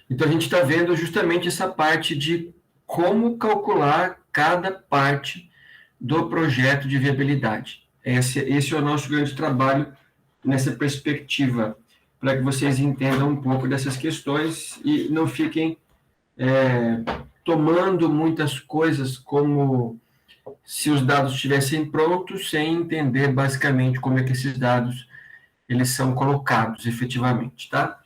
Então, a gente está vendo justamente essa parte de como calcular cada parte do projeto de viabilidade. Esse é o nosso grande trabalho nessa perspectiva, para que vocês entendam um pouco dessas questões e não fiquem tomando muitas coisas como se os dados estivessem prontos, sem entender basicamente como é que esses dados eles são colocados efetivamente, tá?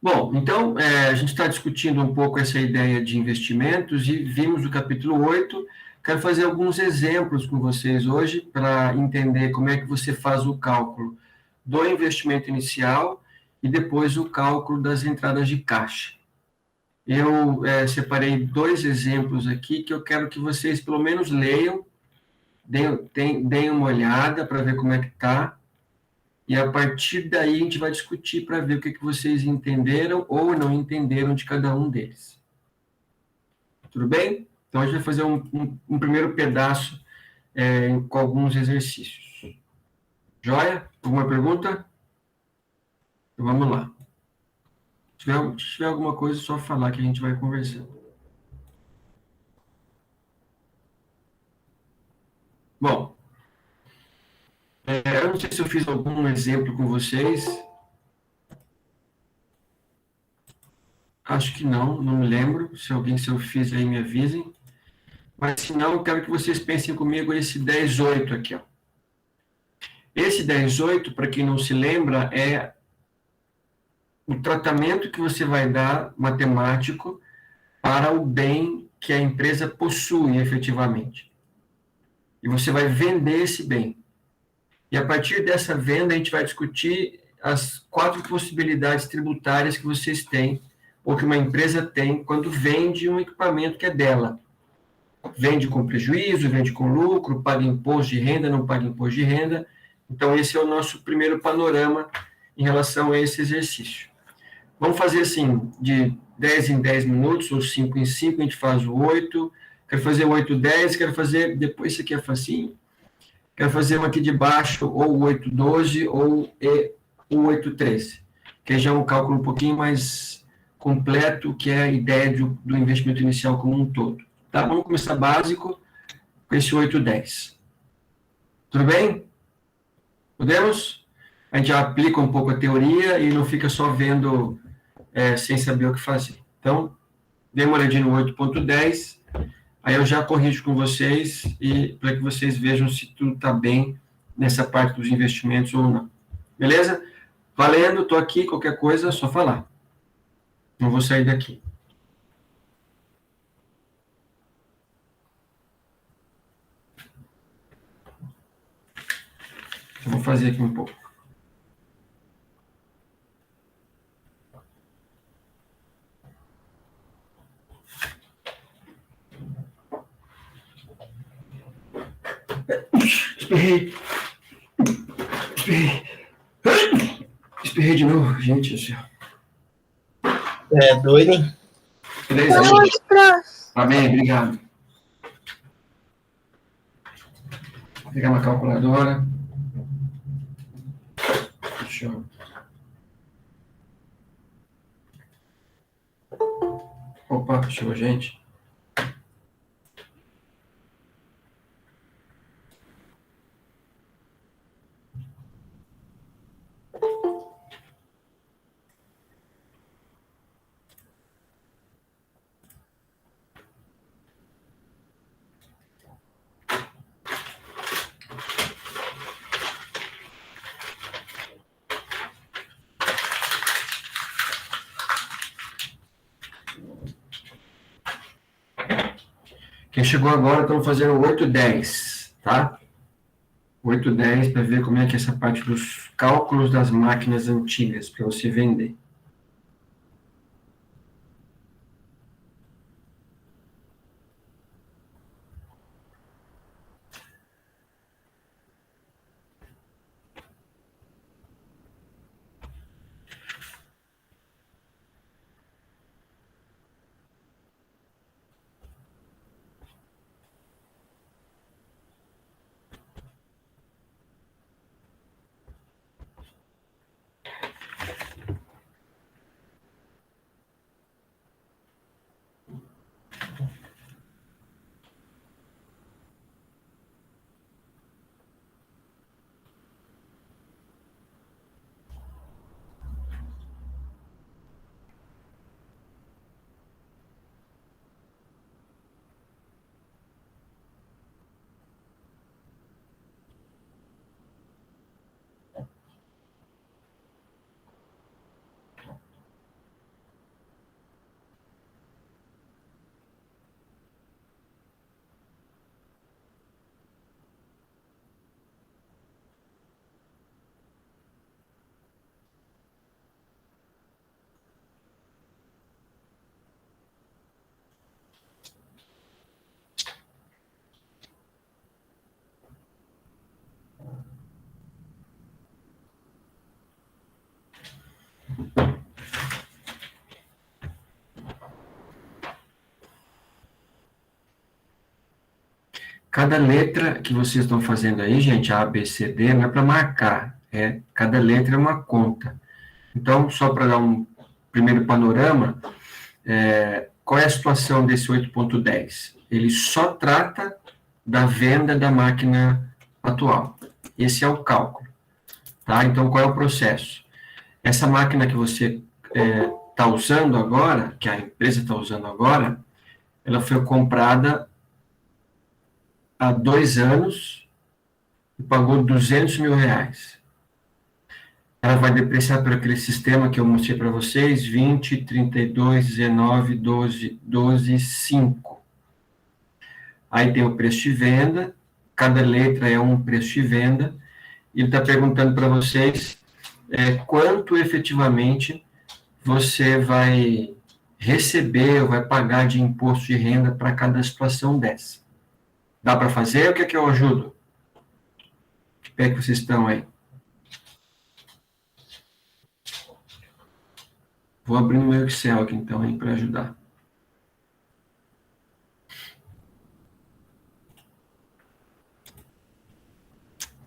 Bom, então, a gente está discutindo um pouco essa ideia de investimentos e vimos o capítulo 8. Quero fazer alguns exemplos com vocês hoje para entender como é que você faz o cálculo do investimento inicial e depois o cálculo das entradas de caixa. Eu separei 2 exemplos aqui que eu quero que vocês pelo menos leiam, deem uma olhada para ver como é que está. E a partir daí a gente vai discutir para ver o que vocês entenderam ou não entenderam de cada um deles. Tudo bem? Então a gente vai fazer um primeiro pedaço com alguns exercícios. Joia? Alguma pergunta? Então vamos lá. Se tiver alguma coisa, é só falar que a gente vai conversando. Bom, eu não sei se eu fiz algum exemplo com vocês. Acho que não me lembro. Se eu fiz aí, me avisem. Mas se não, eu quero que vocês pensem comigo esse 10,8 aqui, ó. Esse 10,8, para quem não se lembra, é o tratamento que você vai dar matemático para o bem que a empresa possui efetivamente. E você vai vender esse bem. E a partir dessa venda, a gente vai discutir as 4 possibilidades tributárias que vocês têm, ou que uma empresa tem, quando vende um equipamento que é dela. Vende com prejuízo, vende com lucro, paga imposto de renda, não paga imposto de renda. Então, esse é o nosso primeiro panorama em relação a esse exercício. Vamos fazer assim, de 10 em 10 minutos, ou 5 em 5, a gente faz o 8. Quero fazer o 8, 10, quero fazer, depois isso aqui é facinho. Quero fazer um aqui de baixo, ou o 8, 12, ou o 8, 13. Que já é um cálculo um pouquinho mais completo, que é a ideia do investimento inicial como um todo. Tá? Vamos começar básico com esse 8, 10. Tudo bem? Podemos? A gente já aplica um pouco a teoria e não fica só vendo sem saber o que fazer. Então, dê uma olhadinha no 8.10, aí eu já corrijo com vocês e para que vocês vejam se tudo está bem nessa parte dos investimentos ou não. Beleza? Valendo, estou aqui, qualquer coisa é só falar. Não vou sair daqui. Eu vou fazer aqui um pouco. Espirrei. Espirrei de novo, gente do céu. É doido, hein? Beleza? Amém, obrigado. Vou pegar uma calculadora. Show. Opa, chegou gente. Quem chegou agora, estamos fazendo 8,10, tá? 8,10 para ver como é que é essa parte dos cálculos das máquinas antigas para você vender. Cada letra que vocês estão fazendo aí, gente, A, B, C, D, não é para marcar. Cada letra é uma conta. Então, só para dar um primeiro panorama, qual é a situação desse 8.10? Ele só trata da venda da máquina atual. Esse é o cálculo. Tá? Então, qual é o processo? Essa máquina que você está usando agora, que a empresa está usando agora, ela foi comprada há 2 anos e pagou R$200 mil. Ela vai depreciar por aquele sistema que eu mostrei para vocês, 20, 32, 19, 12, 12, 5. Aí tem o preço de venda, cada letra é um preço de venda, e ele está perguntando para vocês quanto efetivamente você vai receber ou vai pagar de imposto de renda para cada situação dessa. Dá para fazer? O que é que eu ajudo? Que pé que vocês estão aí? Vou abrir no meu Excel aqui, então, para ajudar.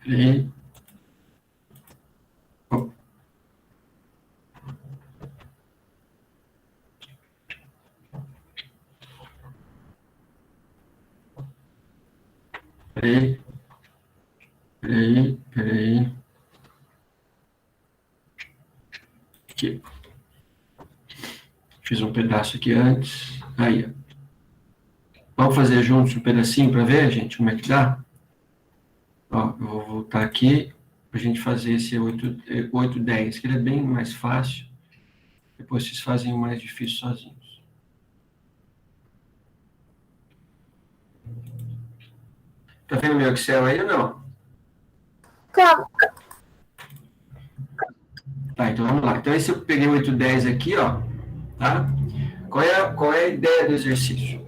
E... Oh. Peraí. Aqui. Fiz um pedaço aqui antes. Aí, ó. Vamos fazer juntos um pedacinho para ver, gente, como é que dá? Ó, eu vou voltar aqui para a gente fazer esse 8.10, que ele é bem mais fácil. Depois vocês fazem o mais difícil sozinhos. Tá vendo meu Excel aí ou não? Claro. Tá, então vamos lá. Então, esse eu peguei o 8.10 aqui, ó. Tá? Qual é a ideia do exercício?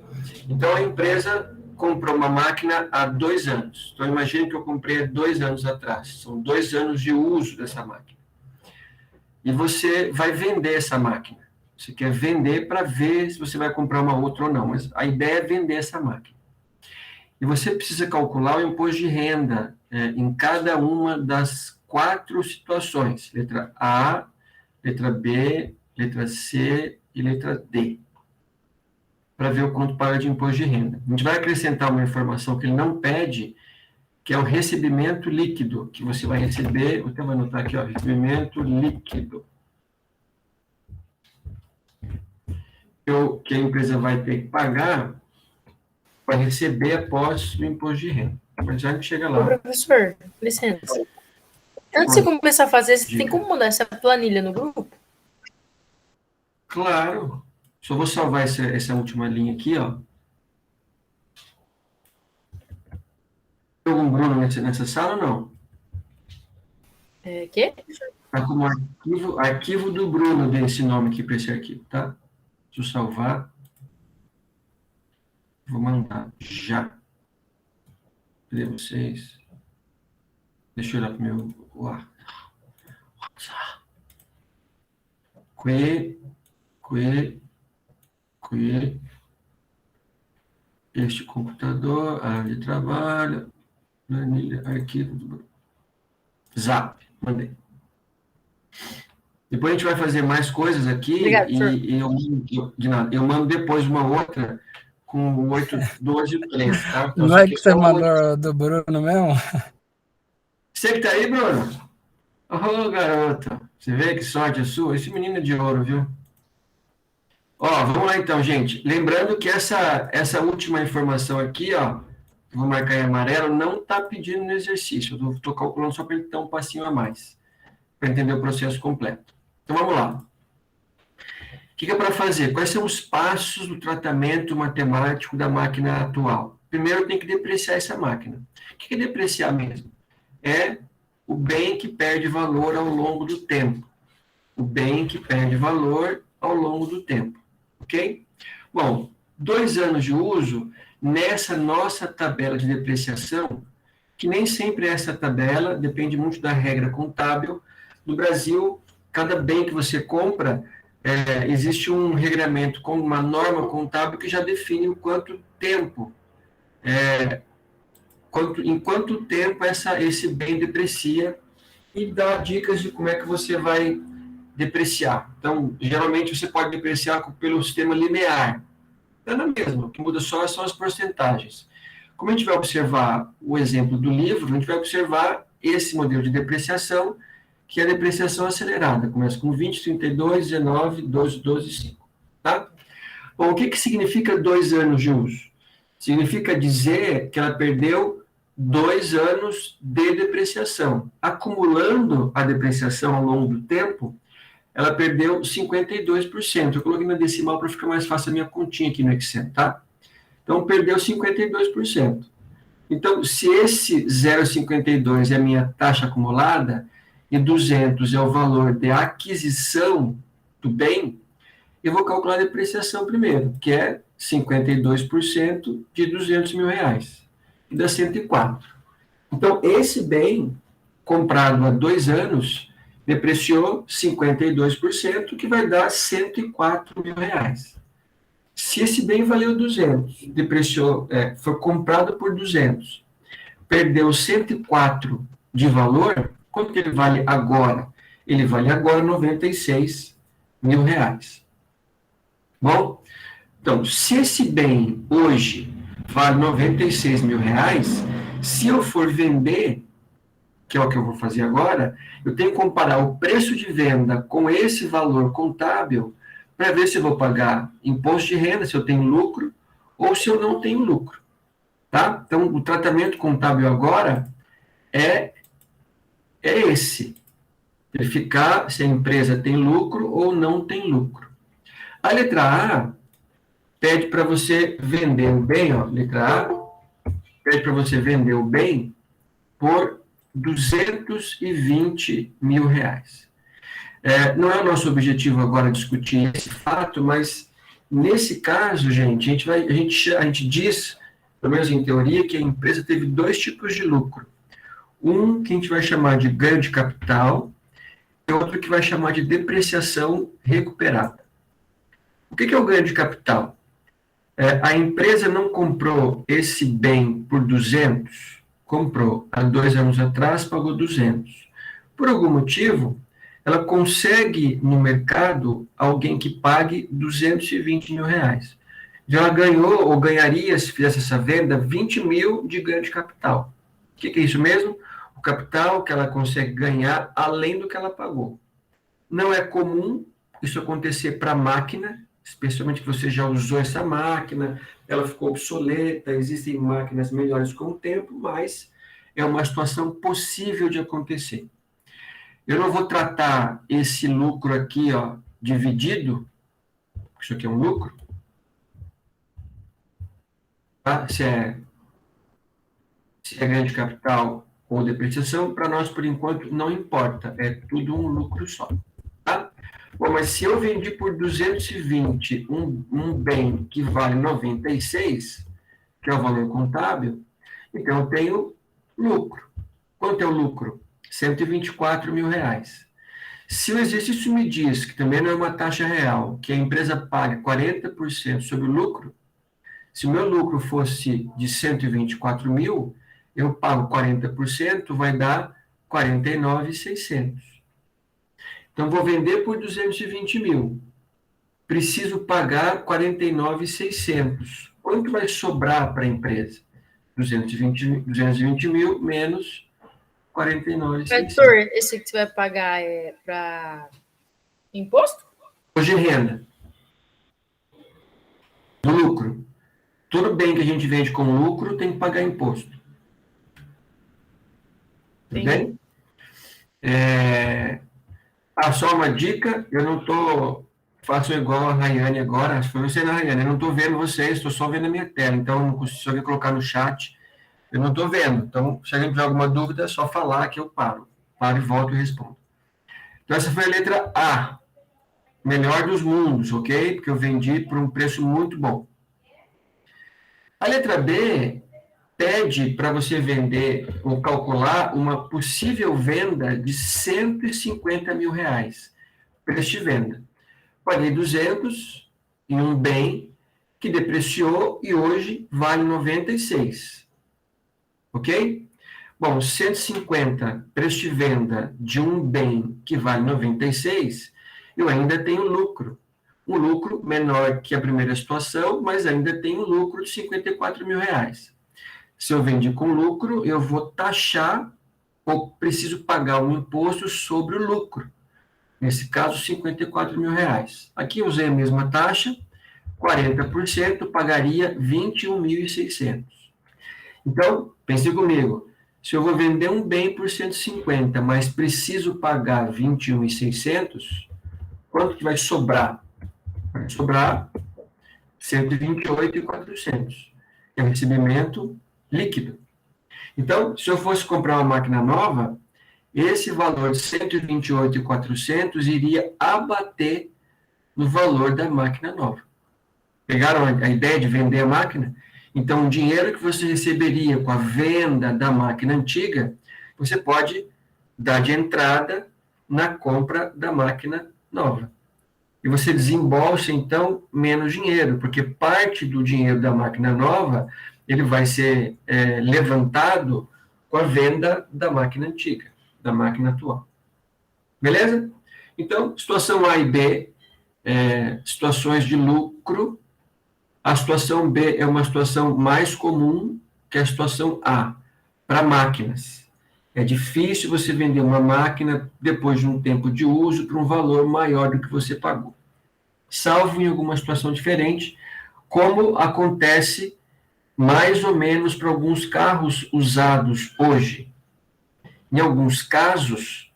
Então, a empresa comprou uma máquina há 2 anos. Então, imagine que eu comprei há 2 anos atrás. São 2 anos de uso dessa máquina. E você vai vender essa máquina. Você quer vender para ver se você vai comprar uma outra ou não. Mas a ideia é vender essa máquina. E você precisa calcular o imposto de renda em cada uma das 4 situações. Letra A, letra B, letra C e letra D. Para ver o quanto paga de imposto de renda. A gente vai acrescentar uma informação que ele não pede, que é o recebimento líquido, que você vai receber, eu vou anotar aqui, ó, recebimento líquido. Que a empresa vai ter que pagar para receber após o imposto de renda. Mas já a gente chega lá. Ô, professor, licença. Antes de você começar a fazer, você tem como mandar essa planilha no grupo? Claro. Só vou salvar essa última linha aqui, ó. Tem algum Bruno nessa sala ou não? Quê? Está como arquivo do Bruno, dê esse nome aqui para esse arquivo, tá? Deixa eu salvar. Vou mandar já. Cadê vocês? Deixa eu olhar para o meu WhatsApp. Este computador, área de trabalho, planilha, arquivo do Zap, mandei. Depois a gente vai fazer mais coisas aqui. Obrigado, eu mando depois uma outra com o 8.12 e o 13, tá? Então, não é que você mandou do Bruno mesmo? Você que tá aí, Bruno? Ô, garoto. Você vê que sorte a sua? Esse menino é de ouro, viu? Ó, vamos lá então, gente. Lembrando que essa última informação aqui, ó, vou marcar em amarelo, não está pedindo no exercício. Eu estou calculando só para ele dar um passinho a mais, para entender o processo completo. Então, vamos lá. O que é para fazer? Quais são os passos do tratamento matemático da máquina atual? Primeiro, tem que depreciar essa máquina. O que é depreciar mesmo? É o bem que perde valor ao longo do tempo. O bem que perde valor ao longo do tempo. Ok? Bom, 2 anos de uso, nessa nossa tabela de depreciação, que nem sempre essa tabela, depende muito da regra contábil, no Brasil, cada bem que você compra, existe um regramento com uma norma contábil que já define o quanto tempo, em quanto tempo esse bem deprecia e dá dicas de como é que você vai depreciar. Então, geralmente você pode depreciar pelo sistema linear. É na mesma, o que muda só são as porcentagens. Como a gente vai observar o exemplo do livro, a gente vai observar esse modelo de depreciação, que é a depreciação acelerada. Começa com 20, 32, 19, 12, 12 e 5. Tá? Bom, o que significa 2 anos de uso? Significa dizer que ela perdeu 2 anos de depreciação. Acumulando a depreciação ao longo do tempo, ela perdeu 52%. Eu coloquei na decimal para ficar mais fácil a minha continha aqui no Excel, tá? Então, perdeu 52%. Então, se esse 0,52 é a minha taxa acumulada e 200 é o valor de aquisição do bem, eu vou calcular a depreciação primeiro, que é 52% de 200 mil reais, e dá 104. Então, esse bem, comprado há 2 anos, depreciou 52%, que vai dar 104 mil reais. Se esse bem valeu 200, depreciou, foi comprado por 200, perdeu 104 de valor, quanto que ele vale agora? Ele vale agora 96 mil reais. Bom, então, se esse bem hoje vale 96 mil reais, se eu for vender, que é o que eu vou fazer agora, eu tenho que comparar o preço de venda com esse valor contábil para ver se eu vou pagar imposto de renda, se eu tenho lucro, ou se eu não tenho lucro. Tá? Então, o tratamento contábil agora é esse. Verificar se a empresa tem lucro ou não tem lucro. A letra A pede para você vender o bem, ó, letra A, pede para você vender o bem por 220 mil reais. Não é o nosso objetivo agora discutir esse fato, mas nesse caso, gente, a gente diz, pelo menos em teoria, que a empresa teve 2 tipos de lucro. Um que a gente vai chamar de ganho de capital e outro que vai chamar de depreciação recuperada. O que é o ganho de capital? A empresa não comprou esse bem por 200, comprou há 2 anos atrás, pagou 200. Por algum motivo, ela consegue no mercado alguém que pague 220 mil reais. Já ela ganhou ou ganharia, se fizesse essa venda, 20 mil de ganho de capital. O que é isso mesmo? O capital que ela consegue ganhar além do que ela pagou. Não é comum isso acontecer para a máquina, especialmente que você já usou essa máquina, ela ficou obsoleta, existem máquinas melhores com o tempo, mas é uma situação possível de acontecer. Eu não vou tratar esse lucro aqui, ó, dividido, isso aqui é um lucro, tá? Se é ganho de capital ou depreciação, para nós, por enquanto, não importa, é tudo um lucro só, tá? Bom, mas se eu vendi por 220 um bem que vale 96, que é o valor contábil, então eu tenho lucro. Quanto é o lucro? 124 mil reais. Se o exercício me diz, que também não é uma taxa real, que a empresa paga 40% sobre o lucro, se o meu lucro fosse de 124 mil, eu pago 40%, vai dar 49.600. Então, vou vender por 220 mil. Preciso pagar 49.600. Quanto vai sobrar para a empresa? 220 mil menos 49.600. Heitor, esse que você vai pagar é para imposto? Hoje renda. Do lucro. Tudo bem que a gente vende com lucro, tem que pagar imposto. Tudo bem? Só uma dica, eu não estou... Faço igual a Rayane agora, foi você na Rayane, eu não estou vendo vocês, estou só vendo a minha tela, então se alguém colocar no chat, eu não estou vendo. Então, se alguém tiver alguma dúvida, é só falar que eu paro. Paro e volto e respondo. Então, essa foi a letra A. Melhor dos mundos, ok? Porque eu vendi por um preço muito bom. A letra B pede para você vender ou calcular uma possível venda de 150 mil reais. preço de venda. Paguei 200 em um bem que depreciou e hoje vale 96. Ok? Bom, 150 preço de venda de um bem que vale 96, eu ainda tenho lucro. Um lucro menor que a primeira situação, mas ainda tenho lucro de 54 mil reais. Se eu vendi com lucro, eu vou taxar ou preciso pagar um imposto sobre o lucro. Nesse caso, 54 mil reais. Aqui eu usei a mesma taxa, 40%, pagaria 21.600. Então, pense comigo, se eu vou vender um bem por 150, mas preciso pagar 21.600, quanto que vai sobrar? Vai sobrar 128.400. É o recebimento líquido. Então, se eu fosse comprar uma máquina nova, esse valor de 128.400 iria abater no valor da máquina nova. Pegaram a ideia de vender a máquina? Então, o dinheiro que você receberia com a venda da máquina antiga, você pode dar de entrada na compra da máquina nova. E você desembolsa, então, menos dinheiro, porque parte do dinheiro da máquina nova, ele vai ser levantado com a venda da máquina antiga, da máquina atual. Beleza? Então, situação A e B, situações de lucro. A situação B é uma situação mais comum que a situação A, para máquinas. É difícil você vender uma máquina depois de um tempo de uso para um valor maior do que você pagou. Salvo em alguma situação diferente, como acontece mais ou menos para alguns carros usados hoje. Em alguns casos,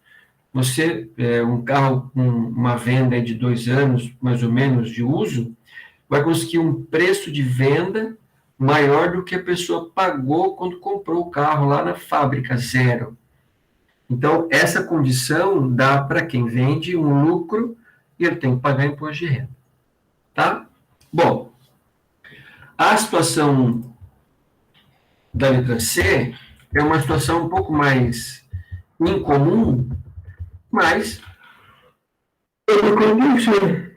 um carro com uma venda de 2 anos, mais ou menos, de uso, vai conseguir um preço de venda maior do que a pessoa pagou quando comprou o carro lá na fábrica, zero. Então, essa condição dá para quem vende um lucro e ele tem que pagar imposto de renda. Tá? Bom, a situação da letra C é uma situação um pouco mais incomum, mas pode acontecer.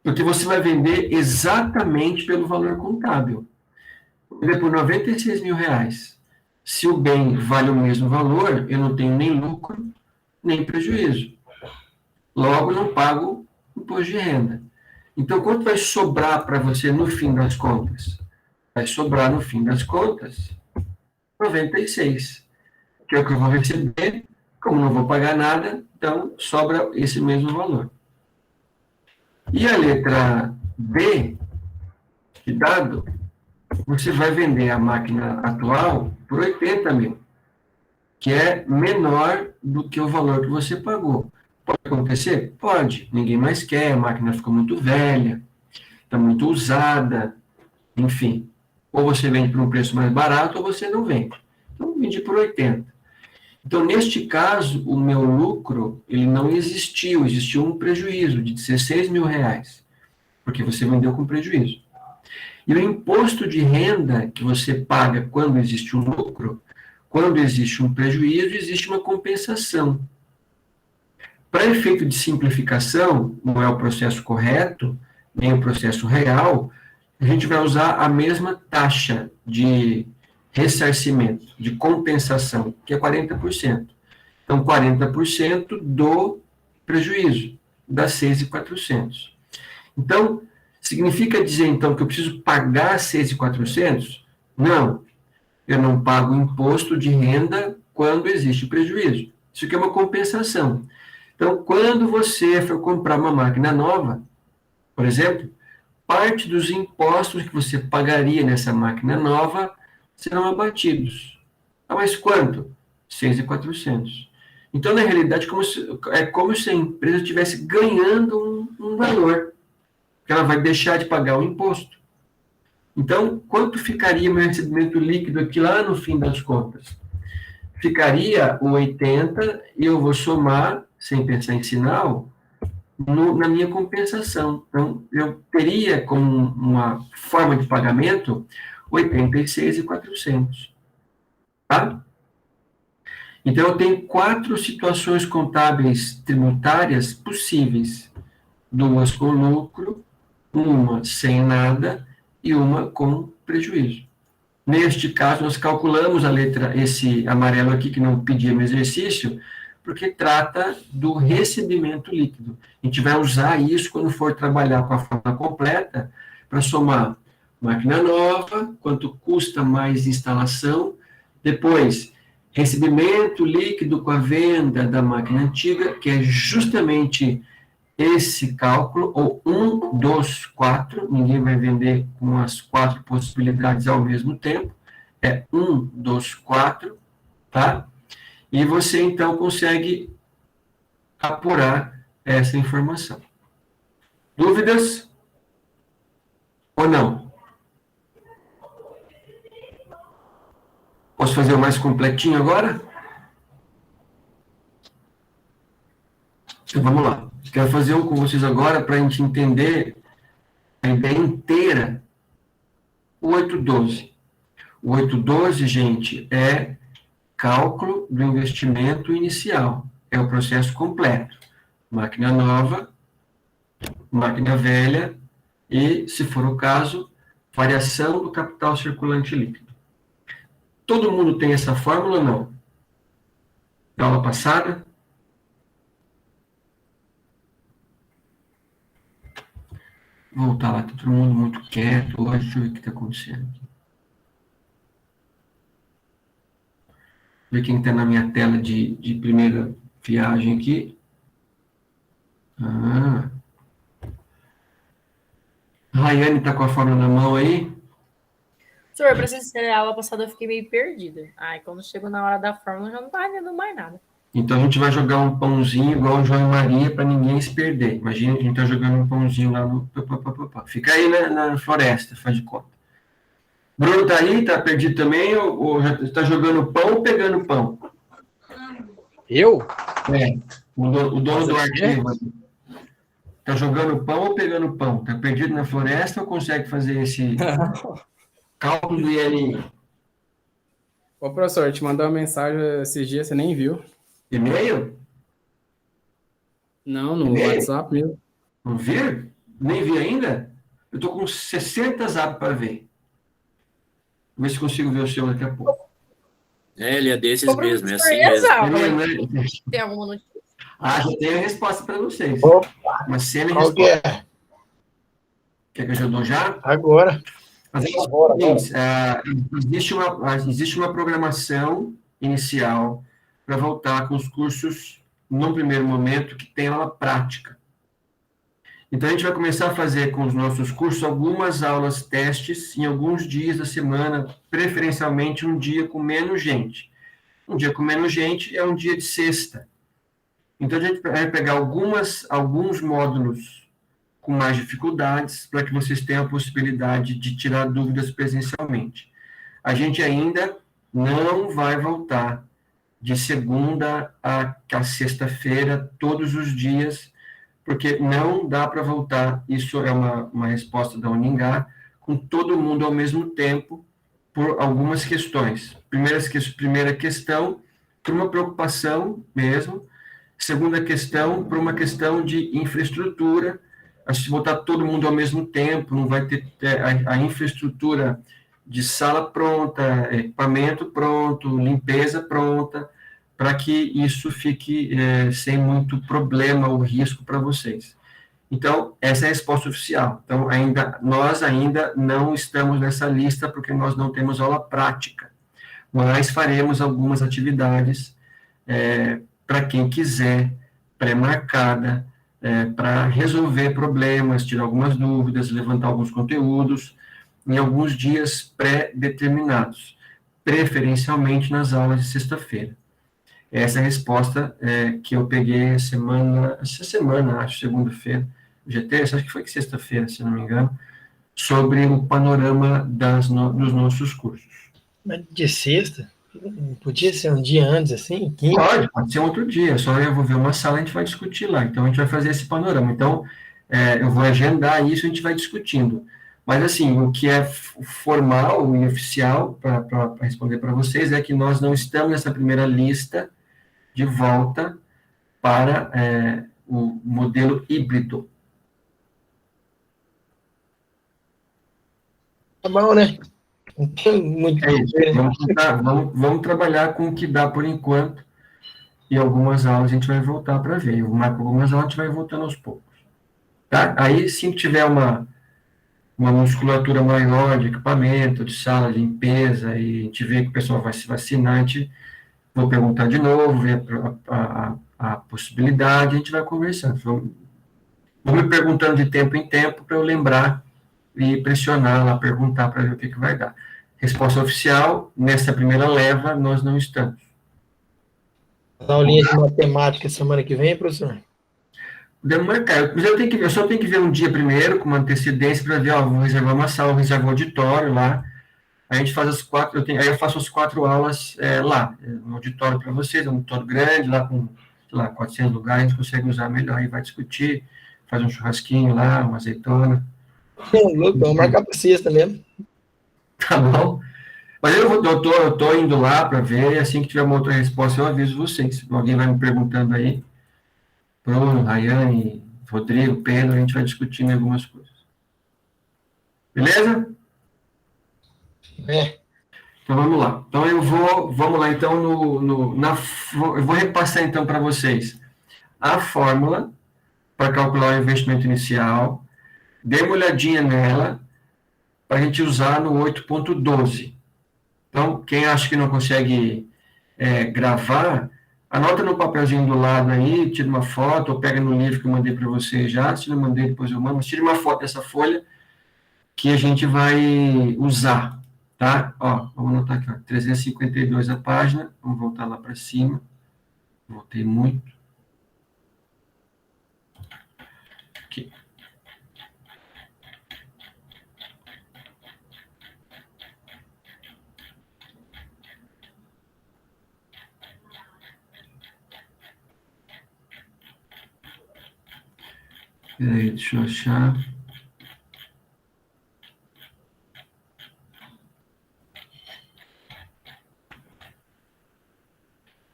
Porque você vai vender exatamente pelo valor contábil. Vender por 96 mil reais. Se o bem vale o mesmo valor, eu não tenho nem lucro, nem prejuízo. Logo, não pago imposto de renda. Então, quanto vai sobrar para você no fim das contas? Vai sobrar, no fim das contas, 96. Que é o que eu vou receber. Como não vou pagar nada, então sobra esse mesmo valor. E a letra B, de dado, você vai vender a máquina atual por 80 mil, que é menor do que o valor que você pagou. Pode acontecer? Pode. Ninguém mais quer, a máquina ficou muito velha, está muito usada, enfim. Ou você vende por um preço mais barato, ou você não vende. Então, vendi por 80. Então, neste caso, o meu lucro, ele não existiu, existiu um prejuízo de 16 mil reais, porque você vendeu com prejuízo. E o imposto de renda que você paga quando existe um lucro, quando existe um prejuízo, existe uma compensação. Para efeito de simplificação, não é o processo correto, nem o processo real, a gente vai usar a mesma taxa de ressarcimento, de compensação, que é 40%. Então, 40% do prejuízo, dá 6.400. Então, significa dizer, então, que eu preciso pagar 6.400? Não, eu não pago imposto de renda quando existe prejuízo. Isso aqui é uma compensação. Então, quando você for comprar uma máquina nova, por exemplo, parte dos impostos que você pagaria nessa máquina nova serão abatidos. Ah, mas quanto? 6.400. Então, na realidade, é como se a empresa estivesse ganhando um valor, que ela vai deixar de pagar o imposto. Então, quanto ficaria meu recebimento líquido aqui lá no fim das contas? Ficaria o 80 e eu vou somar, sem pensar em sinal, na minha compensação. Então, eu teria como uma forma de pagamento 86.400. Tá? Então, eu tenho 4 situações contábeis tributárias possíveis. 2 com lucro, uma sem nada e uma com prejuízo. Neste caso, nós calculamos a letra, esse amarelo aqui, que não pedia no exercício, porque trata do recebimento líquido. A gente vai usar isso quando for trabalhar com a forma completa, para somar máquina nova, quanto custa mais instalação, depois recebimento líquido com a venda da máquina antiga, que é justamente esse cálculo, ou 1 dos 4, ninguém vai vender com as 4 possibilidades ao mesmo tempo, é 1 dos 4, tá? E você, então, consegue apurar essa informação. Dúvidas? Ou não? Posso fazer o mais completinho agora? Então, vamos lá. Quero fazer um com vocês agora para a gente entender a ideia inteira. O 812. O 812, gente, é cálculo do investimento inicial. É o processo completo. Máquina nova, máquina velha e, se for o caso, variação do capital circulante líquido. Todo mundo tem essa fórmula ou não? Da aula passada? Vou voltar lá, tá todo mundo muito quieto hoje, deixa eu ver o que está acontecendo aqui. Ver quem está na minha tela de primeira viagem aqui. Rayane está com a fórmula na mão aí? Senhor, pra ser sincera, a aula passada eu fiquei meio perdida. Ai, quando chegou na hora da fórmula, eu já não estava entendendo mais nada. Então, a gente vai jogar um pãozinho igual o João e Maria para ninguém se perder. Imagina que a gente está jogando um pãozinho lá no... Fica aí na floresta, faz de conta. Bruno tá aí? Tá perdido também? Ou já está jogando pão ou pegando pão? Eu? É, o dono do arquivo. Está jogando pão ou pegando pão? Está perdido na floresta ou consegue fazer esse cálculo do ILI? Ô, professor, eu te mandei uma mensagem esses dias, você nem viu. E-mail? Não, no E-mail? WhatsApp mesmo. Não vi? Nem vi ainda? Eu estou com 60 zap para ver. Vou ver se consigo ver o seu daqui a pouco. É, ele é desses Ô, mesmo, é professor, assim e as mesmo. aulas? É, né? Tem alguma notícia? Já tenho a resposta para vocês. Opa, Uma cena e qual que resposta. é? Quer que eu já dou já? Agora. Mas é Agora. existe uma programação inicial para voltar com os cursos, num primeiro momento, que tem aula prática. Então, a gente vai começar a fazer com os nossos cursos algumas aulas testes em alguns dias da semana, preferencialmente um dia com menos gente. Um dia com menos gente é um dia de sexta. Então, a gente vai pegar alguns módulos com mais dificuldades, para que vocês tenham a possibilidade de tirar dúvidas presencialmente. A gente ainda não vai voltar de segunda a sexta-feira, todos os dias, porque não dá para voltar, isso é uma resposta da Uningá, com todo mundo ao mesmo tempo, por algumas questões. Primeira questão, por uma preocupação mesmo. Segunda questão, por uma questão de infraestrutura. Se botar todo mundo ao mesmo tempo, não vai ter a infraestrutura de sala pronta, equipamento pronto, limpeza pronta, para que isso fique sem muito problema ou risco para vocês. Então, essa é a resposta oficial. Então, nós ainda não estamos nessa lista, porque nós não temos aula prática, mas faremos algumas atividades para quem quiser, pré-marcada, para resolver problemas, tirar algumas dúvidas, levantar alguns conteúdos, em alguns dias pré-determinados, preferencialmente nas aulas de sexta-feira. Essa é a resposta que eu peguei essa semana, acho, segunda-feira, hoje é terça, acho que foi sexta-feira, se não me engano, sobre o panorama dos nossos cursos. Mas de sexta? Não podia ser um dia antes, assim? Quinta? Pode ser outro dia, só eu vou ver uma sala e a gente vai discutir lá. Então, a gente vai fazer esse panorama. Então, eu vou agendar isso e a gente vai discutindo. Mas, assim, o que é formal e oficial, para responder para vocês, é que nós não estamos nessa primeira lista de volta para o modelo híbrido. Tá bom, né? Não tem muito. É isso. Vamos trabalhar com o que dá por enquanto, e algumas aulas a gente vai voltar para ver. Eu marco algumas aulas, a gente vai voltando aos poucos. Tá? Aí, se tiver uma musculatura maior de equipamento, de sala de limpeza, e a gente vê que o pessoal vai se vacinar, a gente vou perguntar de novo, ver a possibilidade, a gente vai conversando. Vou me perguntando de tempo em tempo para eu lembrar e pressionar lá, perguntar para ver o que vai dar. Resposta oficial, nessa primeira leva, nós não estamos. Dá aulinha de matemática semana que vem, professor? Podemos marcar, mas eu só tenho que ver um dia primeiro, com uma antecedência, para ver, ó, vou reservar uma sala, vou reservar um auditório lá, a gente faz as 4, aí eu faço as 4 aulas lá, no auditório para vocês, é um auditório grande, lá com, sei lá, 400 lugares, a gente consegue usar melhor, aí vai discutir, faz um churrasquinho lá, uma azeitona. Louco, vamos marcar para sexta mesmo. Tá bom? Mas eu tô indo lá para ver, e assim que tiver uma outra resposta, eu aviso vocês. Se alguém vai me perguntando aí, Bruno, Rayane, Rodrigo, Pedro, a gente vai discutindo algumas coisas. Beleza? Então vamos lá. Então vamos lá então eu vou repassar então para vocês a fórmula para calcular o investimento inicial. Dê uma olhadinha nela para a gente usar no 8.12. Então, quem acha que não consegue gravar, anota no papelzinho do lado aí, tira uma foto, ou pega no livro que eu mandei para você já, se não mandei, depois eu mando, mas tira uma foto dessa folha que a gente vai usar, tá? Ó, vamos anotar aqui, ó, 352 a página, vamos voltar lá para cima, voltei muito. Aqui. Peraí, deixa eu achar.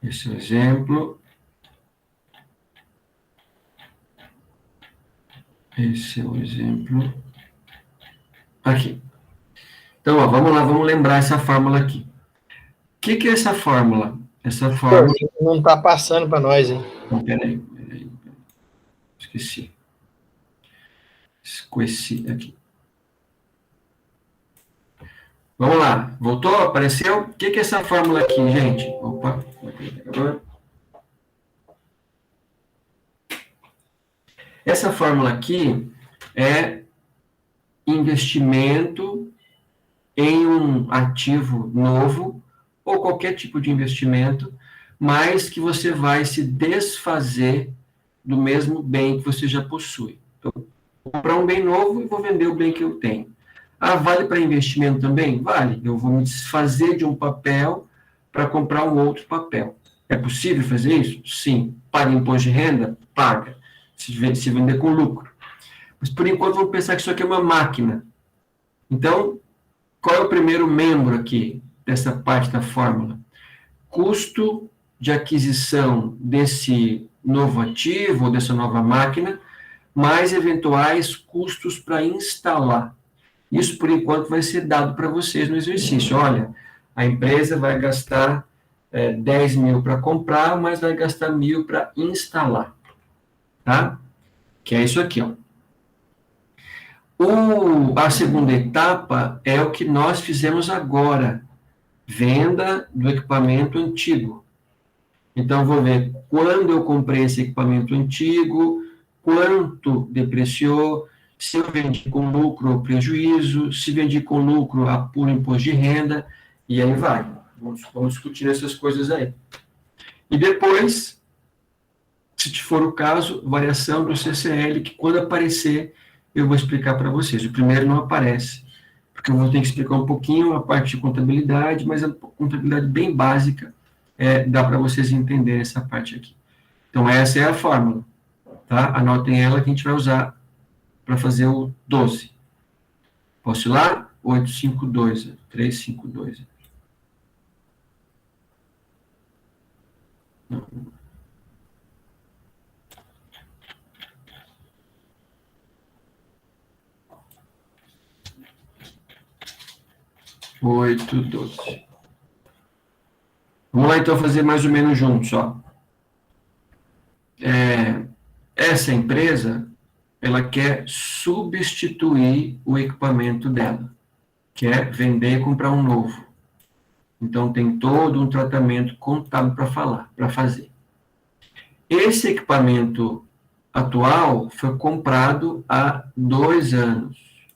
Esse é o exemplo. Esse é o exemplo. Aqui. Então, ó, vamos lá, vamos lembrar essa fórmula aqui. O que é essa fórmula? Essa fórmula... Não está passando para nós, hein? Peraí. Esqueci aqui. Vamos lá. Voltou? Apareceu? O que é essa fórmula aqui, gente? Opa. Agora. Essa fórmula aqui é investimento em um ativo novo ou qualquer tipo de investimento, mas que você vai se desfazer do mesmo bem que você já possui. Então, vou comprar um bem novo e vou vender o bem que eu tenho. Ah, vale para investimento também? Vale. Eu vou me desfazer de um papel para comprar um outro papel. É possível fazer isso? Sim. Paga imposto de renda? Paga. Se vender com lucro. Mas, por enquanto, vamos pensar que isso aqui é uma máquina. Então, qual é o primeiro membro aqui dessa parte da fórmula? Custo de aquisição desse novo ativo, ou dessa nova máquina, mais eventuais custos para instalar. Isso, por enquanto, vai ser dado para vocês no exercício. Olha, a empresa vai gastar 10 mil para comprar, mas vai gastar 1.000 para instalar. Tá? Que é isso aqui, ó. A segunda etapa é o que nós fizemos agora. Venda do equipamento antigo. Então, vou ver quando eu comprei esse equipamento antigo, quanto depreciou, se eu vendi com lucro ou prejuízo, se vendi com lucro, apuro imposto de renda, e aí vai. Vamos discutir essas coisas aí. E depois, se for o caso, variação do CCL, que quando aparecer, eu vou explicar para vocês. O primeiro não aparece, porque eu vou ter que explicar um pouquinho a parte de contabilidade, mas a contabilidade bem básica, dá para vocês entenderem essa parte aqui. Então, essa é a fórmula, tá? Anotem ela que a gente vai usar para fazer o 12. Posso ir lá? 852, 352. Não. Oito, 12. Vamos lá, então, fazer mais ou menos juntos, ó. Essa empresa, ela quer substituir o equipamento dela. Quer vender e comprar um novo. Então, tem todo um tratamento contábil para fazer. Esse equipamento atual foi comprado há 2 anos.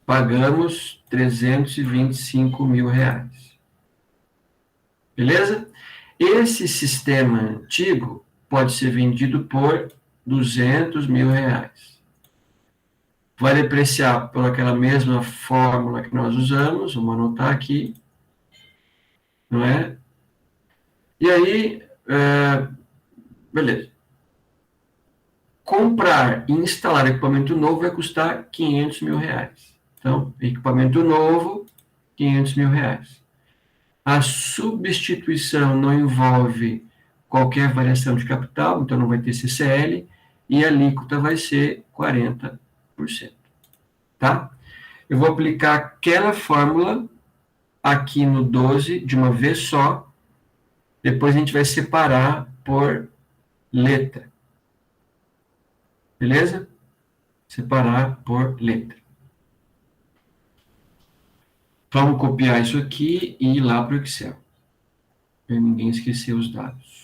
Pagamos R$325 mil. Beleza? Esse sistema antigo pode ser vendido por R$200 mil. Vai depreciar por aquela mesma fórmula que nós usamos, vamos anotar aqui, não é? E aí, beleza. Comprar e instalar equipamento novo vai custar R$500 mil. Então, equipamento novo, R$500 mil. A substituição não envolve qualquer variação de capital, então não vai ter CCL, e a alíquota vai ser 40%. Tá? Eu vou aplicar aquela fórmula aqui no 12 de uma vez só, depois a gente vai separar por letra. Beleza? Separar por letra. Vamos copiar isso aqui e ir lá para o Excel. Para ninguém esquecer os dados.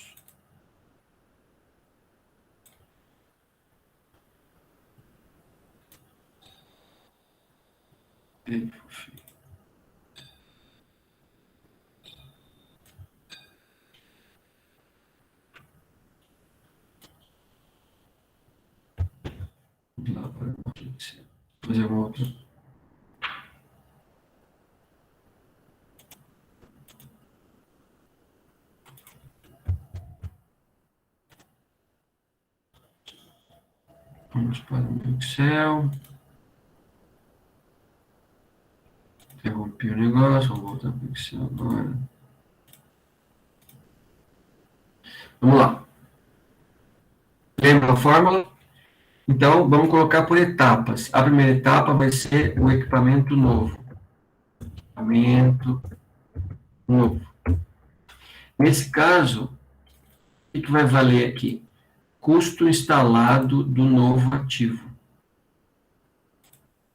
Lá para o Excel. Fazer uma outra. Vamos para o Excel. Interrompi o negócio, vamos voltar para o Excel agora. Vamos lá. Lembra a fórmula? Então, vamos colocar por etapas. A primeira etapa vai ser o equipamento novo. Equipamento novo. Nesse caso, o que vai valer aqui? Custo instalado do novo ativo.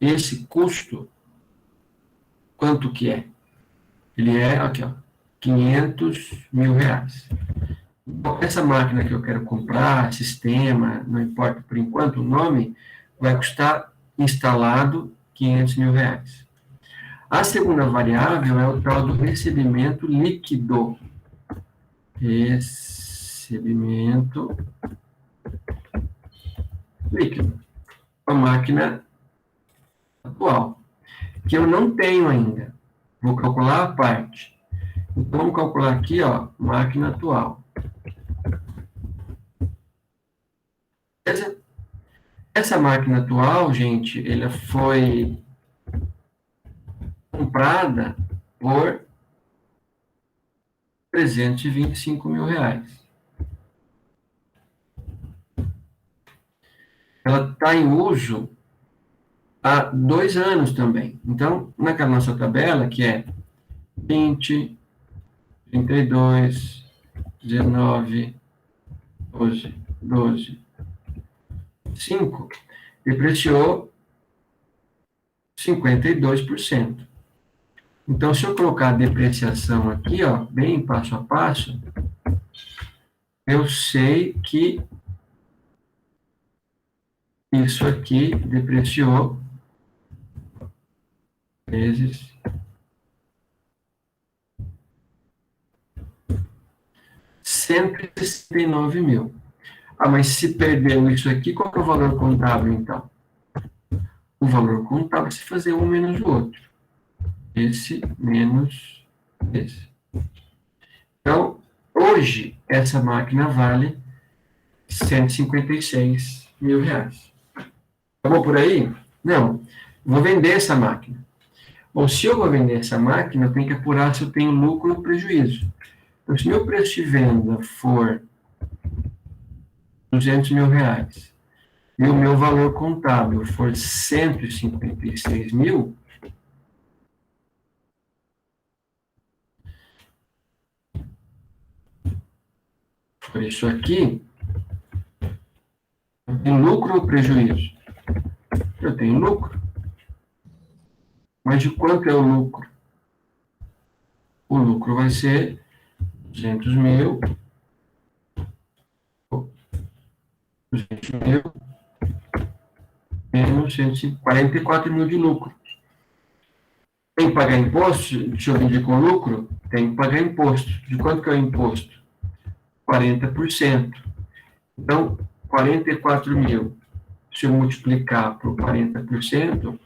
Esse custo, quanto que é? Ele é, aqui, ó, R$500 mil. Bom, essa máquina que eu quero comprar, sistema, não importa por enquanto o nome, vai custar instalado R$500 mil. A segunda variável é o tal do recebimento líquido. Recebimento líquido. A máquina atual, que eu não tenho ainda. Vou calcular a parte. Então, vamos calcular aqui, ó, máquina atual. Beleza? Essa máquina atual, gente, ela foi comprada por R$325 mil. Ela está em uso há 2 anos também. Então, naquela nossa tabela, que é 20, 32, 19, 12, 5, depreciou 52%. Então, se eu colocar a depreciação aqui, ó, bem passo a passo, eu sei que isso aqui depreciou vezes R$169 mil. Ah, mas se perdeu isso aqui, qual é o valor contábil, então? O valor contábil é se fazer um menos o outro. Esse menos esse. Então, hoje, essa máquina vale R$156 mil. Tá bom por aí? Não, vou vender essa máquina. Bom, se eu vou vender essa máquina, eu tenho que apurar se eu tenho lucro ou prejuízo. Então, se meu preço de venda for R$200 mil e o meu valor contábil for 156 mil, por isso aqui, eu tenho lucro ou prejuízo? Eu tenho lucro. Mas de quanto é o lucro? O lucro vai ser 200 mil, 200 mil, menos 144 mil de lucro. Tem que pagar imposto? Se eu vendi com lucro, tem que pagar imposto. De quanto que é o imposto? 40%. Então, 44 mil, se eu multiplicar por 40%,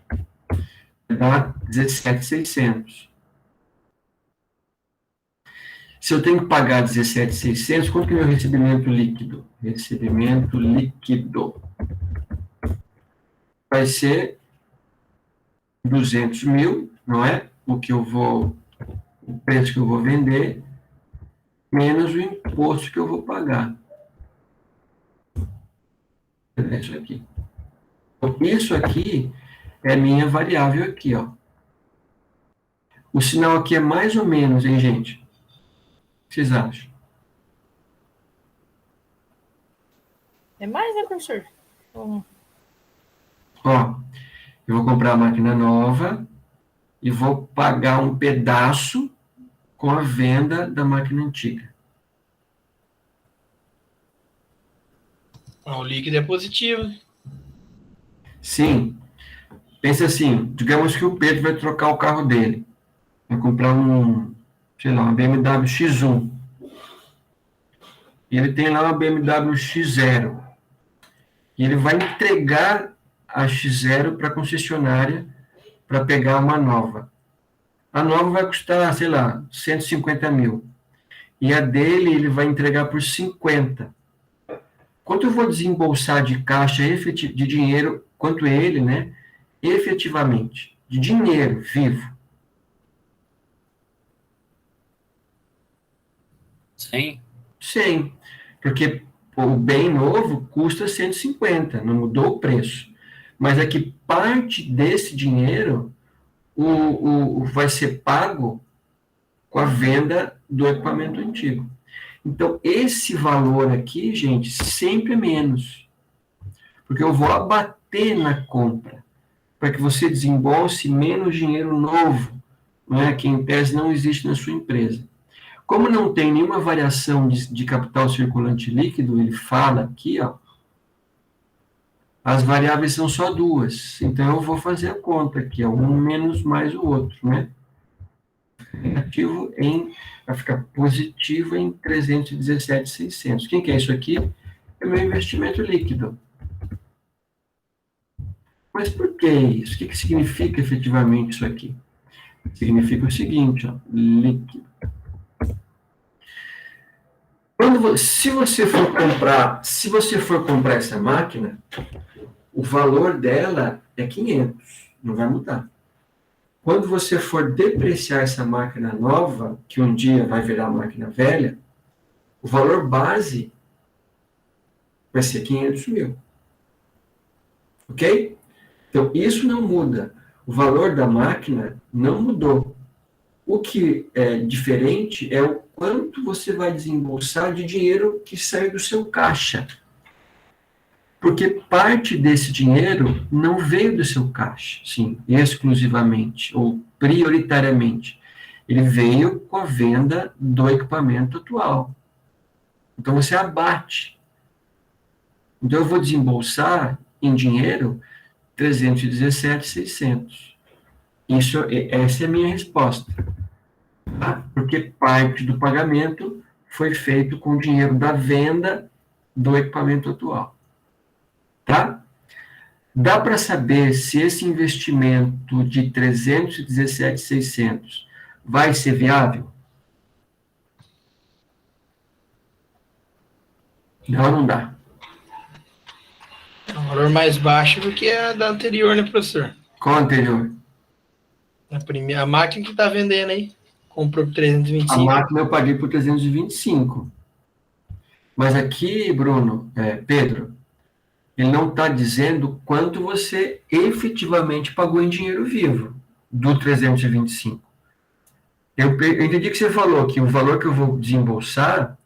dá 17.600. Se eu tenho que pagar 17.600, quanto que é o meu recebimento líquido? Recebimento líquido vai ser 200 mil, não é? O preço que eu vou vender, menos o imposto que eu vou pagar. É isso aqui. Então, isso aqui é minha variável aqui, ó. O sinal aqui é mais ou menos, hein, gente? O que vocês acham? É mais, né, professor? Ó, eu vou comprar a máquina nova e vou pagar um pedaço com a venda da máquina antiga. O líquido é positivo. Sim. Pensa assim, digamos que o Pedro vai trocar o carro dele. Vai comprar uma BMW X1. E ele tem lá uma BMW X0. E ele vai entregar a X0 para a concessionária para pegar uma nova. A nova vai custar, sei lá, 150 mil. E a dele ele vai entregar por 50. Quanto eu vou desembolsar de caixa de dinheiro, quanto ele, né, efetivamente, de dinheiro vivo? 100? 100. Porque o bem novo custa 150, não mudou o preço. Mas é que parte desse dinheiro vai ser pago com a venda do equipamento antigo. Então, esse valor aqui, gente, sempre é menos. Porque eu vou abater na compra, para que você desembolse menos dinheiro novo, né, que em tese não existe na sua empresa. Como não tem nenhuma variação de capital circulante líquido, ele fala aqui, ó, as variáveis são só duas. Então, eu vou fazer a conta aqui, ó, um menos mais o outro, né? Negativo vai ficar positivo em 317.600. Quem que é isso aqui? É meu investimento líquido. Mas por que isso? O que significa efetivamente isso aqui? Significa o seguinte, ó, líquido. Se você for comprar essa máquina, o valor dela é 500, não vai mudar. Quando você for depreciar essa máquina nova, que um dia vai virar máquina velha, o valor base vai ser 500 mil. Ok? Então, isso não muda. O valor da máquina não mudou. O que é diferente é o quanto você vai desembolsar de dinheiro que sai do seu caixa. Porque parte desse dinheiro não veio do seu caixa, sim, exclusivamente, ou prioritariamente. Ele veio com a venda do equipamento atual. Então, você abate. Então, eu vou desembolsar em dinheiro 317.600. Essa é a minha resposta. Tá? Porque parte do pagamento foi feito com o dinheiro da venda do equipamento atual. Tá? Dá para saber se esse investimento de 317.600 vai ser viável? Não dá. Não, Valor mais baixo do que a da anterior, né, professor? Qual anterior? A máquina que tá vendendo aí. Comprou por A 325. máquina eu paguei por 325. Mas aqui, Bruno, Pedro, ele não está dizendo quanto você efetivamente pagou em dinheiro vivo do 325. Eu entendi que você falou que o valor que eu vou desembolsar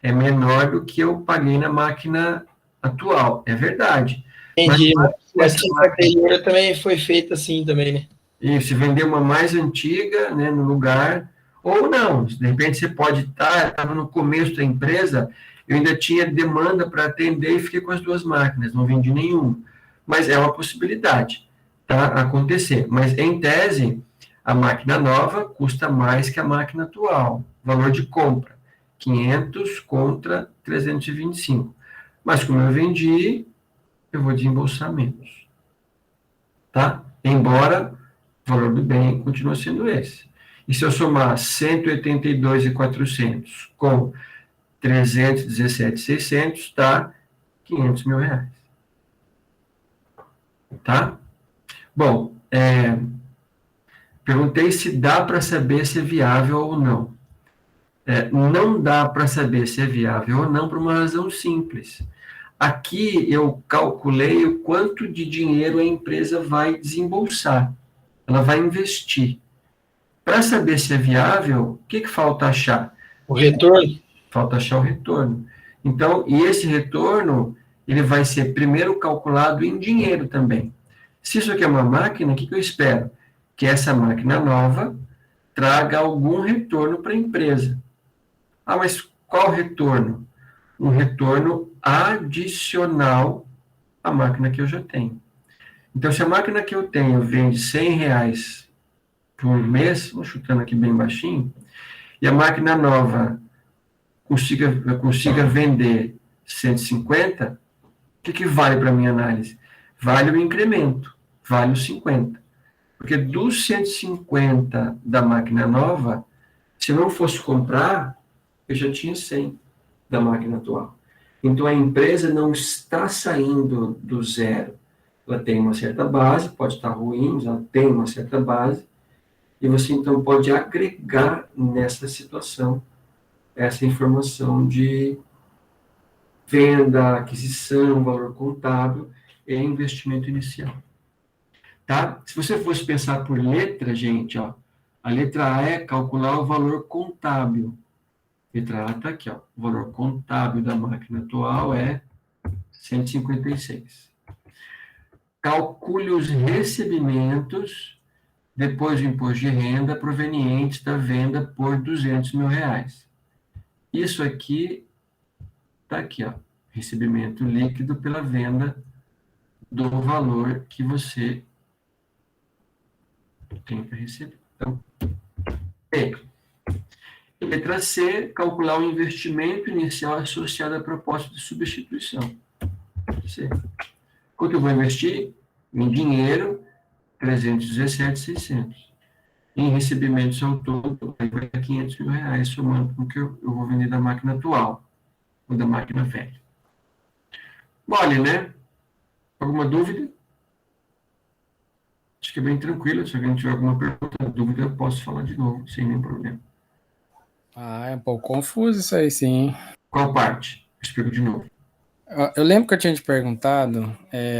é menor do que eu paguei na máquina atual. É verdade. Entendi. Mas Essa anterior também foi feita assim também, né? e se vender uma mais antiga, né, no lugar, ou não, de repente você pode estar, estava no começo da empresa, eu ainda tinha demanda para atender e fiquei com as duas máquinas, não vendi nenhuma. Mas é uma possibilidade, tá, acontecer. Mas, em tese, a máquina nova custa mais que a máquina atual, valor de compra, 500 contra 325. Mas como eu vendi, eu vou desembolsar menos, tá? Embora o valor do bem continua sendo esse. E se eu somar 182.400 com 317.600, dá 500 mil reais. Tá? Bom, perguntei se dá para saber se é viável ou não. Não dá para saber se é viável ou não por uma razão simples. Aqui eu calculei o quanto de dinheiro a empresa vai desembolsar. Ela vai investir. Para saber se é viável, o que falta achar? O retorno. Falta achar o retorno. Então, e esse retorno, ele vai ser primeiro calculado em dinheiro também. Se isso aqui é uma máquina, o que eu espero? Que essa máquina nova traga algum retorno para a empresa. Ah, mas qual retorno? Um retorno adicional à máquina que eu já tenho. Então, se a máquina que eu tenho vende R$ 100 por mês, vou chutando aqui bem baixinho, e a máquina nova consiga vender 150, o que vale para a minha análise? Vale o incremento, vale os 50. Porque dos 150 da máquina nova, se eu não fosse comprar, eu já tinha 100 da máquina atual. Então, a empresa não está saindo do zero. Ela tem uma certa base, pode estar ruim, mas ela tem uma certa base, e você, então, pode agregar nessa situação essa informação de venda, aquisição, valor contábil e investimento inicial. Tá? Se você fosse pensar por letra, gente, ó, a letra A é calcular o valor contábil. Letra A está aqui, ó. O valor contábil da máquina atual é 156. Calcule os recebimentos depois do imposto de renda provenientes da venda por R$ 200 mil. Isso aqui está aqui, ó. Recebimento líquido pela venda do valor que você tem para receber. Então, B. Letra C, calcular o investimento inicial associado à proposta de substituição. C. Quanto eu vou investir? Em dinheiro, 317.600. Em recebimentos ao todo, aí vai 500 mil reais, somando com o que eu vou vender da máquina atual, ou da máquina velha. Mole, né? Alguma dúvida? Acho que é bem tranquilo. Se alguém tiver alguma pergunta, dúvida, eu posso falar de novo, sem nenhum problema. Ah, é um pouco confuso isso aí, sim. Qual parte? Explico de novo. Eu lembro que eu tinha te perguntado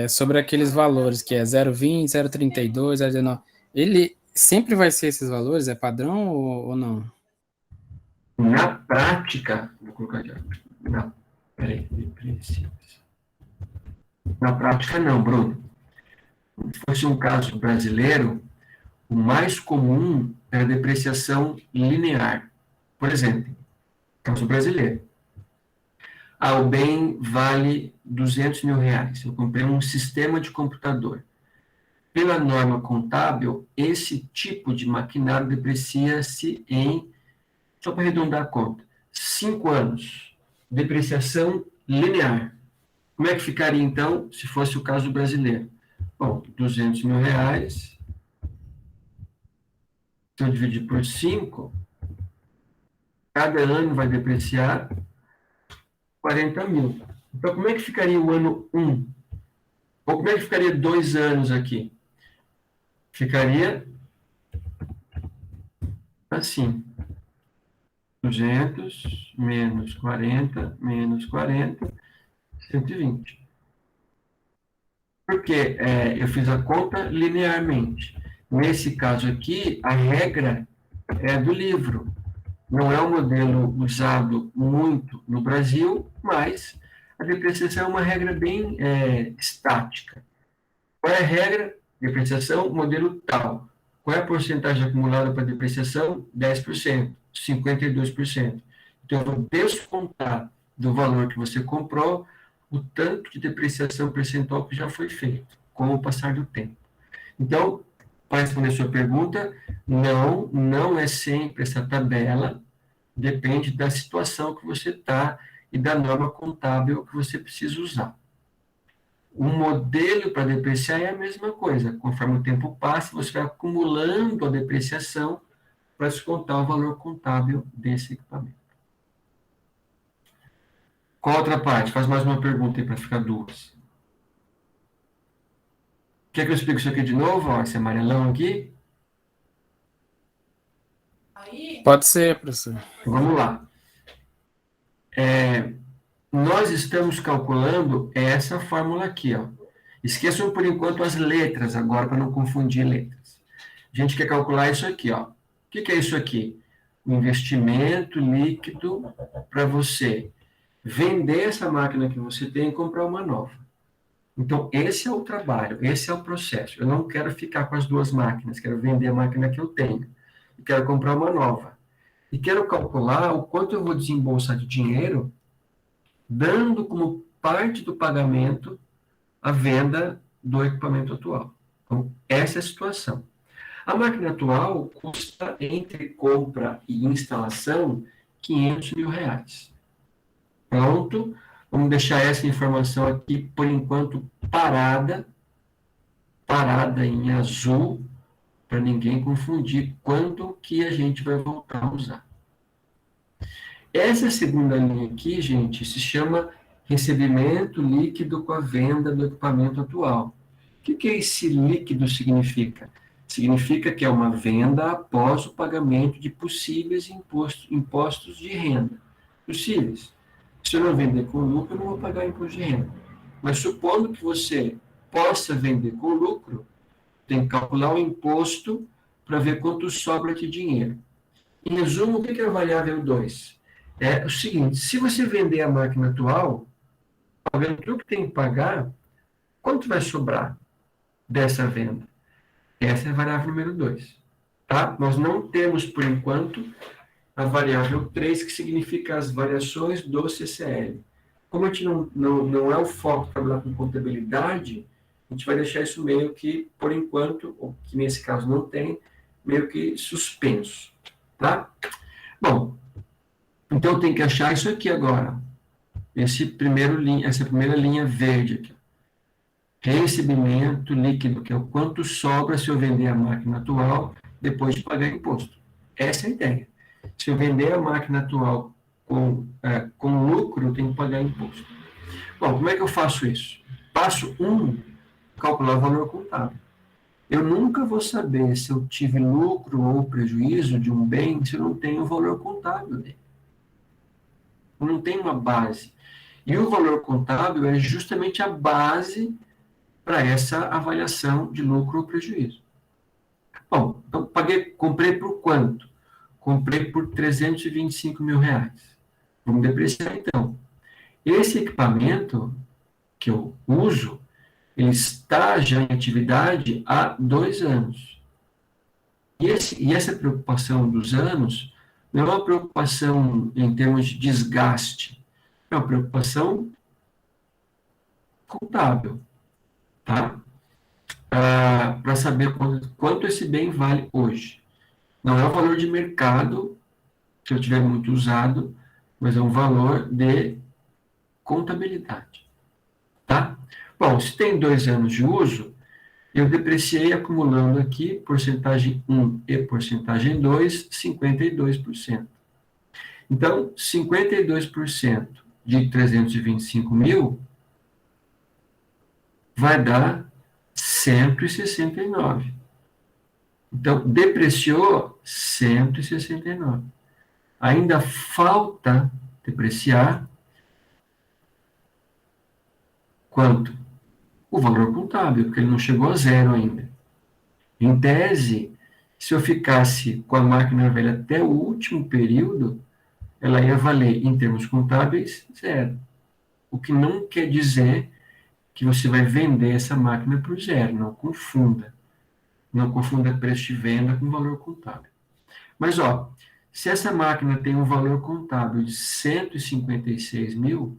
sobre aqueles valores que é 0,20, 0,32, 0,19. Ele sempre vai ser esses valores? É padrão ou não? Na prática, vou colocar aqui. Peraí, na prática não, Bruno. Se fosse um caso brasileiro, o mais comum é a depreciação linear. Por exemplo, caso brasileiro. O bem vale 200 mil reais. Eu comprei um sistema de computador. Pela norma contábil, esse tipo de maquinário deprecia-se em, só para arredondar a conta, 5 anos. Depreciação linear. Como é que ficaria, então, se fosse o caso brasileiro? Bom, 200 mil reais, se eu dividir por 5, cada ano vai depreciar 40 mil. Então, como é que ficaria o ano 1? Ou como é que ficaria 2 anos aqui? Ficaria assim. 200 menos 40 menos 40, 120. Porque eu fiz a conta linearmente. Nesse caso aqui, a regra é do livro. Não é um modelo usado muito no Brasil, mas a depreciação é uma regra bem estática. Qual é a regra? Depreciação, modelo tal. Qual é a porcentagem acumulada para depreciação? 10%, 52%. Então, eu vou descontar do valor que você comprou o tanto de depreciação percentual que já foi feito, com o passar do tempo. Então, para responder a sua pergunta, não é sempre essa tabela, depende da situação que você está e da norma contábil que você precisa usar. O modelo para depreciar é a mesma coisa. Conforme o tempo passa, você vai acumulando a depreciação para descontar o valor contábil desse equipamento. Qual outra parte? Faz mais uma pergunta aí para ficar 2. Quer que eu explique isso aqui de novo? Ó, esse amarelão aqui. Pode ser, professor. Vamos lá. Nós estamos calculando essa fórmula aqui, ó. Esqueçam por enquanto as letras agora, para não confundir letras. A gente quer calcular isso aqui, ó. O que é isso aqui? O investimento líquido para você vender essa máquina que você tem e comprar uma nova. Então, esse é o trabalho, esse é o processo. Eu não quero ficar com as 2 máquinas, quero vender a máquina que eu tenho e quero comprar uma nova. E quero calcular o quanto eu vou desembolsar de dinheiro, dando como parte do pagamento a venda do equipamento atual. Então, essa é a situação. A máquina atual custa, entre compra e instalação, R$500 mil. Pronto, vamos deixar essa informação aqui, por enquanto, parada em azul, para ninguém confundir quando que a gente vai voltar a usar. Essa segunda linha aqui, gente, se chama recebimento líquido com a venda do equipamento atual. O que esse líquido significa? Significa que é uma venda após o pagamento de possíveis impostos de renda. Possíveis. Se eu não vender com lucro, eu não vou pagar imposto de renda. Mas supondo que você possa vender com lucro, tem que calcular o imposto para ver quanto sobra de dinheiro. Em resumo, o que é a variável 2? É o seguinte, se você vender a máquina atual, pagando tudo que tem que pagar, quanto vai sobrar dessa venda? Essa é a variável número 2. Tá? Nós não temos, por enquanto, a variável 3, que significa as variações do CCL. Como a gente não é o foco trabalhar com contabilidade, a gente vai deixar isso meio que, por enquanto, ou que nesse caso não tem, meio que suspenso. Tá? Bom, então tem que achar isso aqui agora. Essa primeira linha verde aqui. Recebimento líquido, que é o quanto sobra se eu vender a máquina atual depois de pagar imposto. Essa é a ideia. Se eu vender a máquina atual com lucro, eu tenho que pagar imposto. Bom, como é que eu faço isso? Passo 1, calcular o valor contábil. Eu nunca vou saber se eu tive lucro ou prejuízo de um bem se eu não tenho o valor contábil dele. Eu não tenho uma base. E o valor contábil é justamente a base para essa avaliação de lucro ou prejuízo. Bom, então comprei por quanto? Comprei por R$325 mil. Vamos depreciar então. Esse equipamento que eu uso, ele está já em atividade há 2 anos. E essa preocupação dos anos não é uma preocupação em termos de desgaste, é uma preocupação contábil, tá? Para saber quanto esse bem vale hoje. Não é o valor de mercado, se eu tiver muito usado, mas é um valor de contabilidade, tá? Bom, se tem 2 anos de uso, eu depreciei acumulando aqui, porcentagem 1 e porcentagem 2, 52%. Então, 52% de 325 mil vai dar 169. Então, depreciou 169. Ainda falta depreciar quanto? O valor contábil, porque ele não chegou a zero ainda. Em tese, se eu ficasse com a máquina velha até o último período, ela ia valer, em termos contábeis, zero. O que não quer dizer que você vai vender essa máquina por zero, não confunda. Não confunda preço de venda com valor contábil. Mas, ó, se essa máquina tem um valor contábil de 156 mil,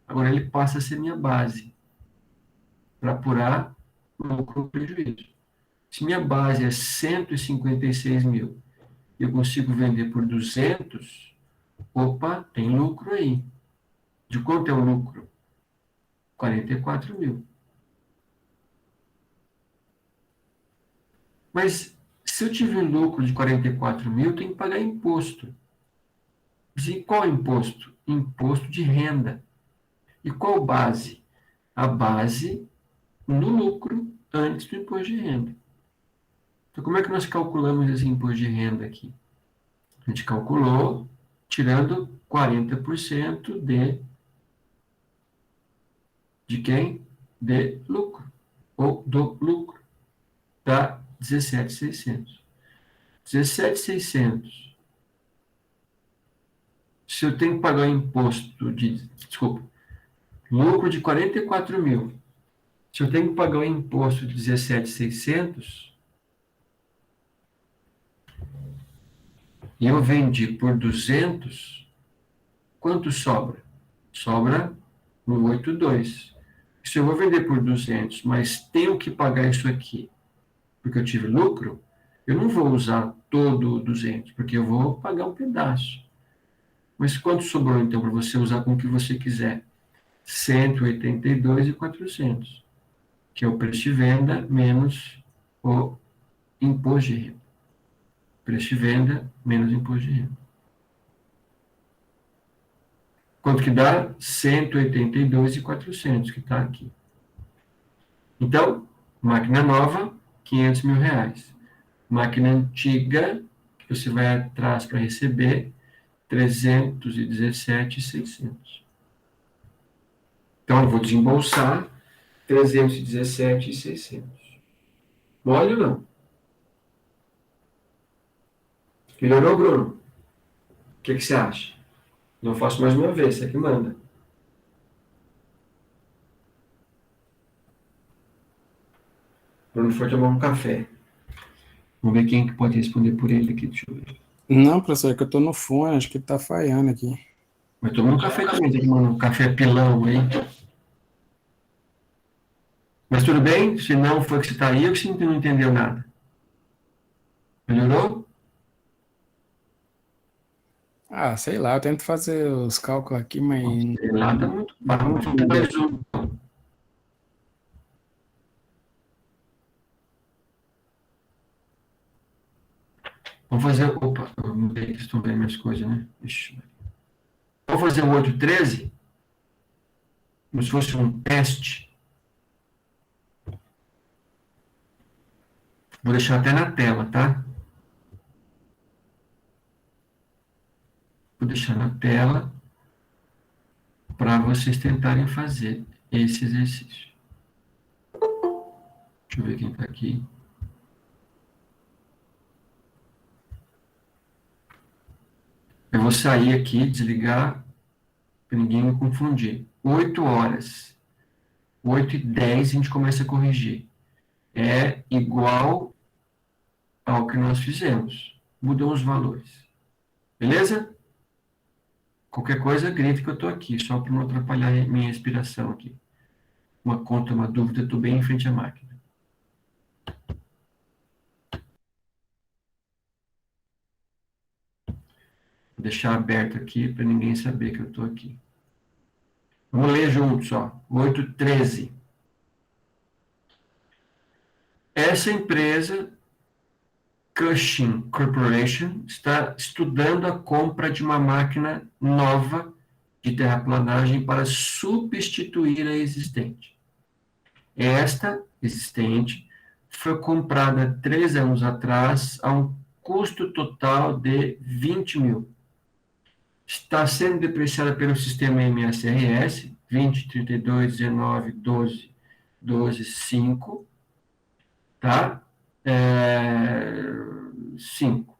agora ele passa a ser minha base para apurar lucro ou prejuízo. Se minha base é 156 mil e eu consigo vender por 200, opa, tem lucro aí. De quanto é o lucro? 44 mil. Mas se eu tiver lucro de 44 mil, eu tenho que pagar imposto. E qual imposto? Imposto de renda. E qual base? A base no lucro antes do imposto de renda. Então, como é que nós calculamos esse imposto de renda aqui? A gente calculou tirando 40% de quem? De lucro. Ou do lucro. Dá 17.600. 17.600. Se eu tenho que pagar imposto de... Desculpa. Lucro de 44 mil. Se eu tenho que pagar o imposto de 17.600... e eu vendi por 200, quanto sobra? Sobra no 82. Se eu vou vender por 200, mas tenho que pagar isso aqui, porque eu tive lucro, eu não vou usar todo o 200, porque eu vou pagar um pedaço. Mas quanto sobrou, então, para você usar com o que você quiser? 182.400, que é o preço de venda menos o imposto de renda. Preço de venda menos imposto de renda. Quanto que dá? 182.400, que está aqui. Então, máquina nova, 500 mil reais. Máquina antiga, que você vai atrás para receber, 317.600. Então, eu vou desembolsar 317.600. Mole ou não? Melhorou, Bruno? O que você acha? Não faço mais uma vez, você que manda. Bruno foi tomar um café. Vamos ver quem que pode responder por ele aqui. Deixa eu ver. Não, professor, é que eu tô no fone, acho que tá falhando aqui. Mas tomou um café também, tem que mandar um café pilão aí. Mas tudo bem? Se não foi que você está aí ou que você não entendeu nada? Melhorou? Ah, sei lá, eu tento fazer os cálculos aqui, mas... Sei lá, tá muito baixo. Vamos fazer mais um. Vamos fazer... Opa, eu mudei, vocês estão vendo minhas coisas, né? Ixi. Vamos fazer o 813? Como se fosse um teste. Vou deixar até na tela, tá? Vou deixar na tela para vocês tentarem fazer esse exercício. Deixa eu ver quem está aqui. Eu vou sair aqui, desligar, para ninguém me confundir. 8 horas. 8h10 a gente começa a corrigir. É igual ao que nós fizemos. Mudam os valores. Beleza? Qualquer coisa, grita que eu estou aqui, só para não atrapalhar minha respiração aqui. Uma conta, uma dúvida, estou bem em frente à máquina. Vou deixar aberto aqui para ninguém saber que eu estou aqui. Vamos ler juntos, ó. 813. Essa empresa, Cushing Corporation, está estudando a compra de uma máquina nova de terraplanagem para substituir a existente. Esta, existente, foi comprada 3 anos atrás a um custo total de 20 mil. Está sendo depreciada pelo sistema MSRS, 20, 32, 19, 12, 12, 5, tá? 5.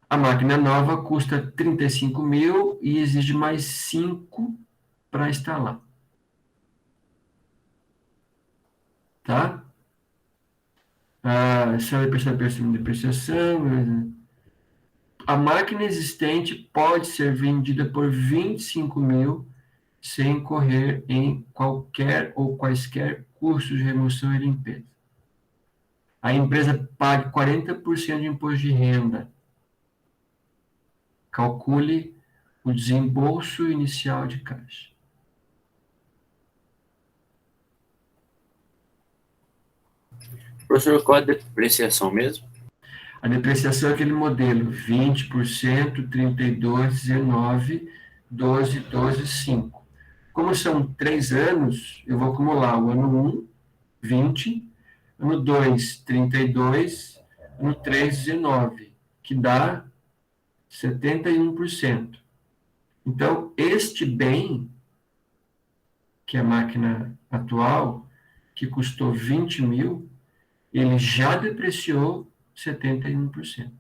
A máquina nova custa 35 mil e exige mais 5 para instalar. Tá? Se ela prestar depreciação, a máquina existente pode ser vendida por 25 mil sem incorrer em qualquer ou quaisquer custos de remoção e limpeza. A empresa paga 40% de imposto de renda. Calcule o desembolso inicial de caixa. Professor, qual a depreciação mesmo? A depreciação é aquele modelo 20%, 32, 19, 12, 12, 5. Como são 3 anos, eu vou acumular o ano 1, 20, ano 2, 32, ano 3, 19, que dá 71%. Então, este bem, que é a máquina atual, que custou 20 mil, ele já depreciou 71%.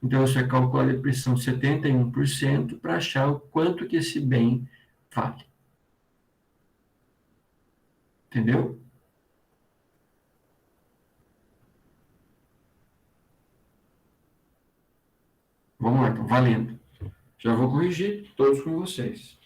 Então, você calcula a depreciação de 71% para achar o quanto que esse bem vale. Entendeu? Vamos lá, então, valendo. Já vou corrigir todos com vocês.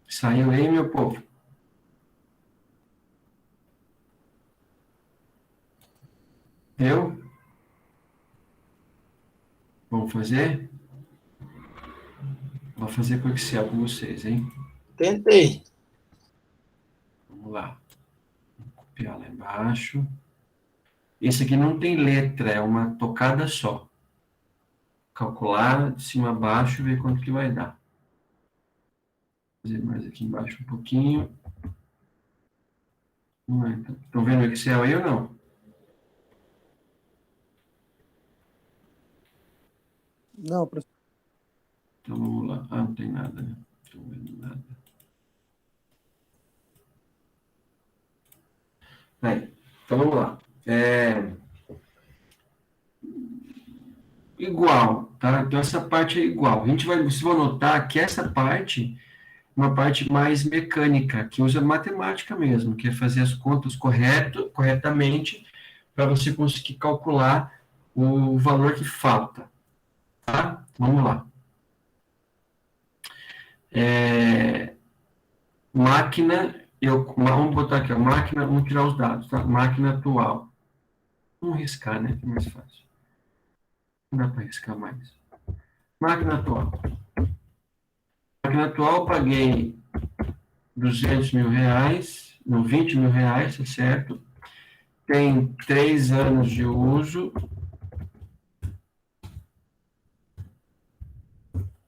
Saiu aí, meu povo? Deu? Vamos fazer? Vou fazer com o Excel com vocês, hein? Tentei. Vamos lá. Vou copiar lá embaixo. Esse aqui não tem letra, é uma tocada só. Calcular de cima a baixo e ver quanto que vai dar. Vou fazer mais aqui embaixo um pouquinho. Estão vendo o Excel aí ou não? Não, professor. Então vamos lá. Ah, não tem nada, né? Não estou vendo nada. Aí, então vamos lá. Igual, tá? Então essa parte é igual. Vocês vão notar que essa parte é uma parte mais mecânica, que usa matemática mesmo, que é fazer as contas corretamente para você conseguir calcular o valor que falta. Tá? Vamos lá. Máquina, vamos botar aqui, máquina, vamos tirar os dados, tá? Máquina atual. Vamos riscar, né? Que é mais fácil. Não dá para riscar mais. Máquina atual. Máquina atual, paguei 200 mil reais, não, 20 mil reais, tá certo? Tem 3 anos de uso.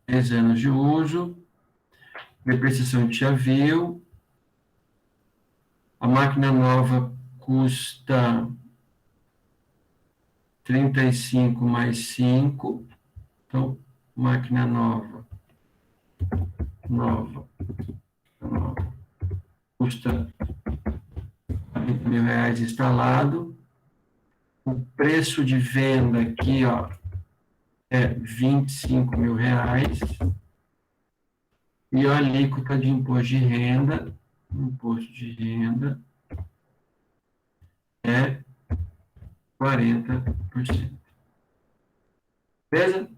3 anos de uso. Depreciação de já viu. A máquina nova custa 35 mais 5. Então, máquina nova. Custa 40 mil reais instalado. O preço de venda aqui, ó, é 25 mil reais. E a alíquota de imposto de renda é 40%. Beleza?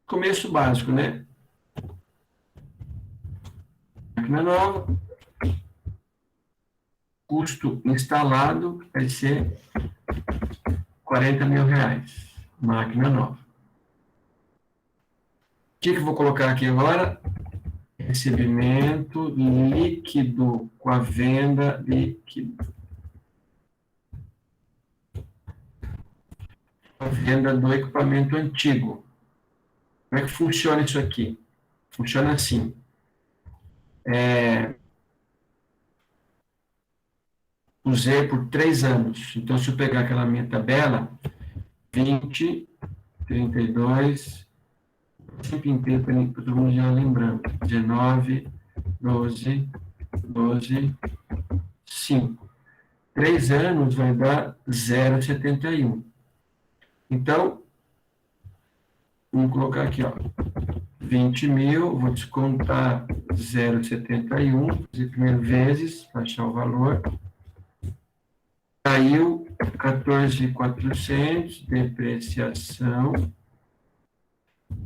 Começo básico, né? Máquina nova. Custo instalado vai ser 40 mil reais. Máquina nova. O que eu vou colocar aqui agora? Recebimento líquido com a venda líquida. A venda do equipamento antigo. Como é que funciona isso aqui? Funciona assim. Usei por 3 anos. Então, se eu pegar aquela minha tabela, 20, 32, sempre inteiro, para todo mundo já lembrando. 19, 12, 5. 3 anos vai dar 0,71. Então, vamos colocar aqui, ó, 20 mil, vou descontar 0,71, fazer primeiro vezes, achar o valor. Caiu 14.400, depreciação.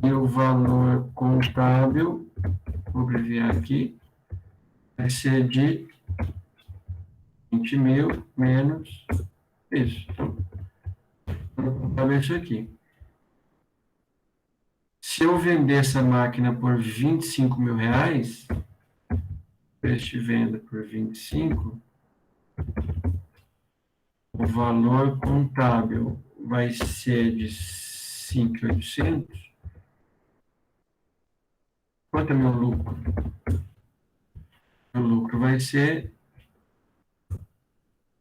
E o valor contábil, vou abreviar aqui, vai ser de 20 mil menos isso. Então, vou ver isso aqui. Se eu vender essa máquina por 25 mil reais, preço de venda por 25, o valor contábil vai ser de 5.800. Quanto é meu lucro? Meu lucro vai ser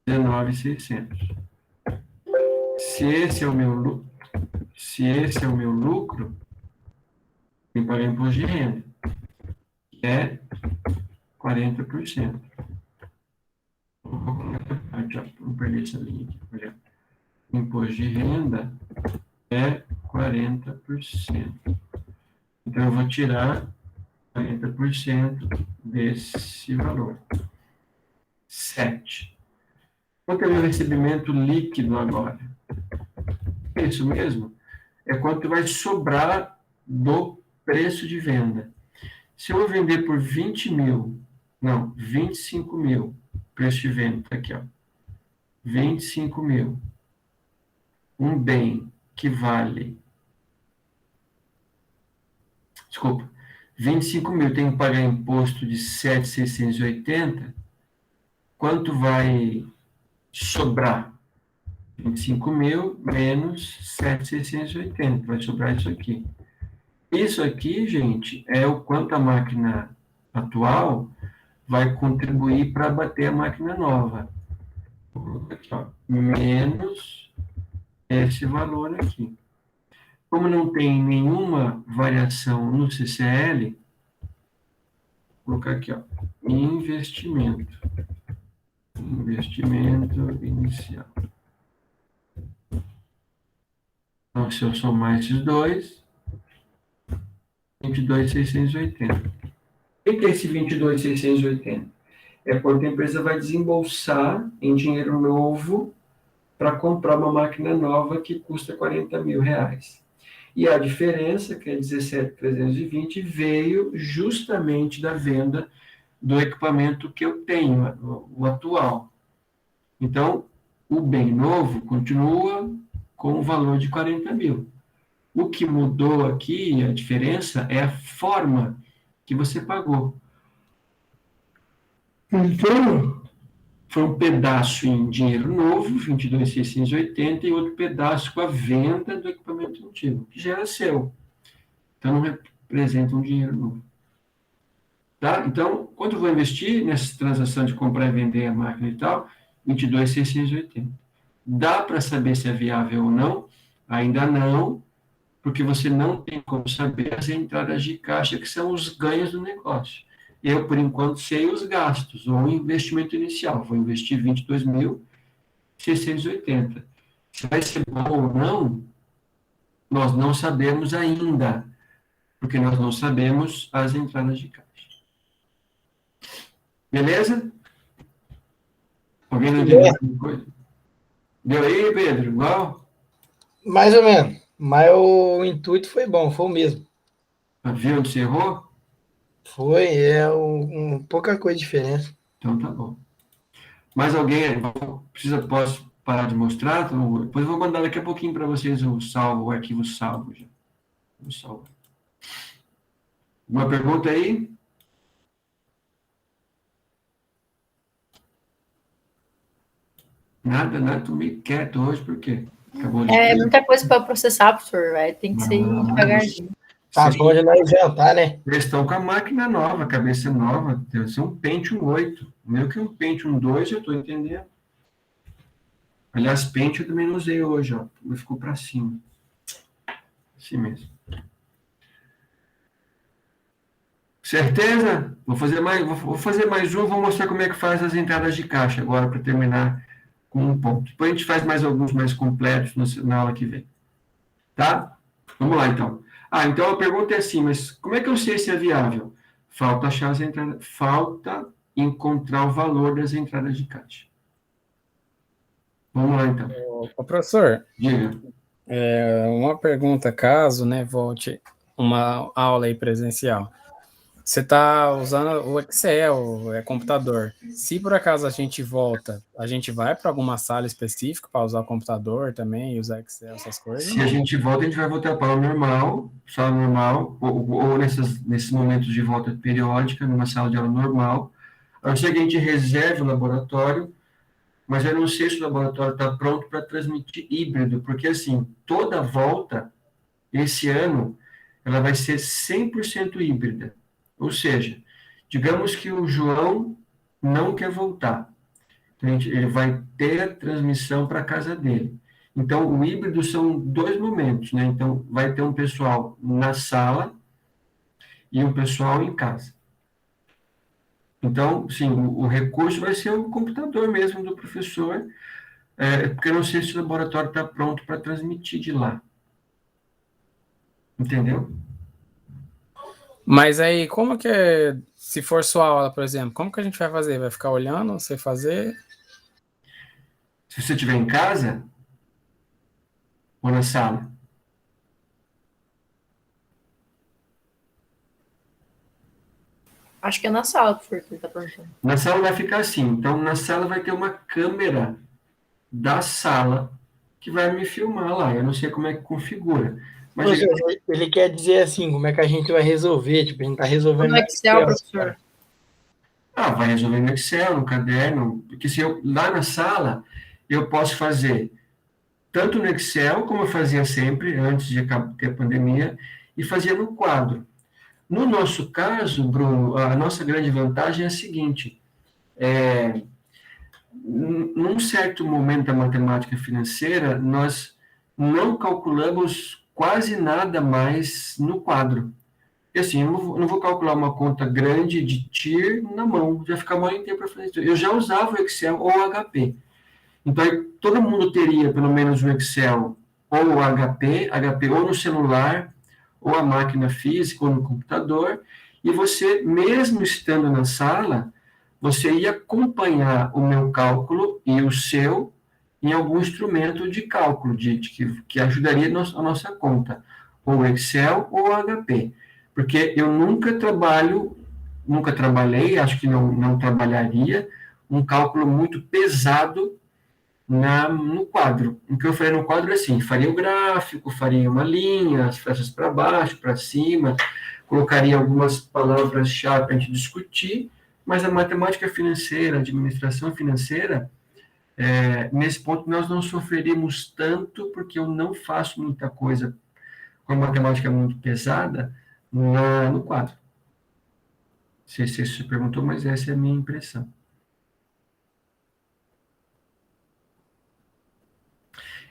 19.600. Se esse é o meu lucro, tem que pagar imposto de renda, que é 40%. Vamos perder essa linha aqui. Imposto de renda é 40%. Então, eu vou tirar 40% desse valor. 7. Quanto é o meu recebimento líquido agora? é isso mesmo, é quanto vai sobrar do preço de venda. Se eu vou vender por 25 mil, preço de venda, tá aqui, ó, 25 mil, um bem que vale, desculpa, 25 mil, tem que pagar imposto de 7.680, quanto vai sobrar? 25 mil menos 7.680, vai sobrar isso aqui. Isso aqui, gente, é o quanto a máquina atual vai contribuir para bater a máquina nova. Aqui, ó, menos esse valor aqui. Como não tem nenhuma variação no CCL, vou colocar aqui, ó, investimento. Investimento inicial. Então, se eu somar esses dois, 22.680. O que é esse 22.680? É quanto a empresa vai desembolsar em dinheiro novo para comprar uma máquina nova que custa 40 mil reais. E a diferença, que é 17.320, veio justamente da venda do equipamento que eu tenho, o atual. Então, o bem novo continua com o valor de 40 mil. O que mudou aqui, a diferença, é a forma que você pagou. Então, foi um pedaço em dinheiro novo, 22.680, e outro pedaço com a venda do equipamento antigo, que já era seu. Então, não representa um dinheiro novo. Tá? Então, quanto eu vou investir nessa transação de comprar e vender a máquina e tal? 22.680. Dá para saber se é viável ou não? Ainda não, porque você não tem como saber as entradas de caixa, que são os ganhos do negócio. Eu, por enquanto, sei os gastos, ou o investimento inicial. Vou investir 22.680. Se vai ser bom ou não, nós não sabemos ainda, porque nós não sabemos as entradas de caixa. Beleza? Alguém não entendeu alguma coisa? Deu aí, Pedro? Igual? Mais ou menos. Mas o intuito foi bom, foi o mesmo. Viu onde você errou? Foi, pouca coisa de diferença. Então tá bom. Mais alguém posso parar de mostrar? Então, depois eu vou mandar daqui a pouquinho para vocês o arquivo salvo já. Vamos salvar. Uma pergunta aí? Nada, tô meio quieto hoje, por quê? Acabou de muita coisa para processar, professor. Tem que ser devagarzinho. Tá bom de nós jantar, né? Eles estão com a máquina nova, a cabeça nova. Deve ser um Pentium 8. O meu que é um Pentium 2, eu estou entendendo. Aliás, Pentium eu também não usei hoje, ó. Ficou para cima. Assim mesmo. Certeza? Vou fazer mais um, vou mostrar como é que faz as entradas de caixa agora, para terminar com um ponto. Depois a gente faz mais alguns mais completos na aula que vem. Tá? Vamos lá, então. Então a pergunta é assim, mas como é que eu sei se é viável? Falta achar as entradas, falta encontrar o valor das entradas de caixa. Vamos lá, então. Ô, professor, Diga. uma pergunta, caso, né, volte uma aula aí presencial. Você está usando o Excel, computador. Se por acaso a gente volta, a gente vai para alguma sala específica para usar o computador também, usar Excel, essas coisas? Se a gente volta, a gente vai voltar para o normal, sala normal, ou nesses momentos de volta periódica, numa sala de aula normal. A não ser que a gente reserve o laboratório, mas eu não sei se o laboratório está pronto para transmitir híbrido, porque, assim, toda volta, esse ano, ela vai ser 100% híbrida. Ou seja, digamos que o João não quer voltar. Então, ele vai ter a transmissão para a casa dele. Então, o híbrido são 2 momentos, né? Então, vai ter um pessoal na sala e um pessoal em casa. Então, sim, o recurso vai ser o computador mesmo do professor, porque eu não sei se o laboratório está pronto para transmitir de lá. Entendeu? Mas aí, como que é, se for sua aula, por exemplo, como que a gente vai fazer? Vai ficar olhando você fazer? Se você estiver em casa, Ou na sala? Acho que é na sala, professor, que ele está perguntando. Na sala vai ficar assim. Então, na sala vai ter uma câmera da sala que vai me filmar lá. Eu não sei como é que configura. Mas Professor, ele quer dizer assim, como é que a gente vai resolver? Tipo, a gente está resolvendo No Excel, professor. vai resolver no Excel, no caderno, porque se eu, lá na sala, eu posso fazer tanto no Excel, como eu fazia sempre, antes de ter a pandemia, e fazia no quadro. No nosso caso, Bruno, a nossa grande vantagem é a seguinte, num certo momento da matemática financeira, nós não calculamos quase nada mais no quadro. E assim, eu não vou calcular uma conta grande de TIR na mão, já fica maior tempo para fazer isso. Eu já usava o Excel ou o HP. Então, todo mundo teria pelo menos o Excel ou o HP ou no celular, ou a máquina física, ou no computador, e você, mesmo estando na sala, você ia acompanhar o meu cálculo e o seu em algum instrumento de cálculo, que ajudaria a nossa conta, ou Excel ou HP. Porque eu nunca trabalhei, acho que não trabalharia, um cálculo muito pesado no quadro. O que eu faria no quadro é assim, faria o gráfico, faria uma linha, as flechas para baixo, para cima, colocaria algumas palavras-chave para a gente discutir, mas a matemática financeira, a administração financeira, nesse ponto nós não sofreríamos tanto, porque eu não faço muita coisa com a matemática muito pesada no quadro. Não sei se você perguntou, mas essa é a minha impressão.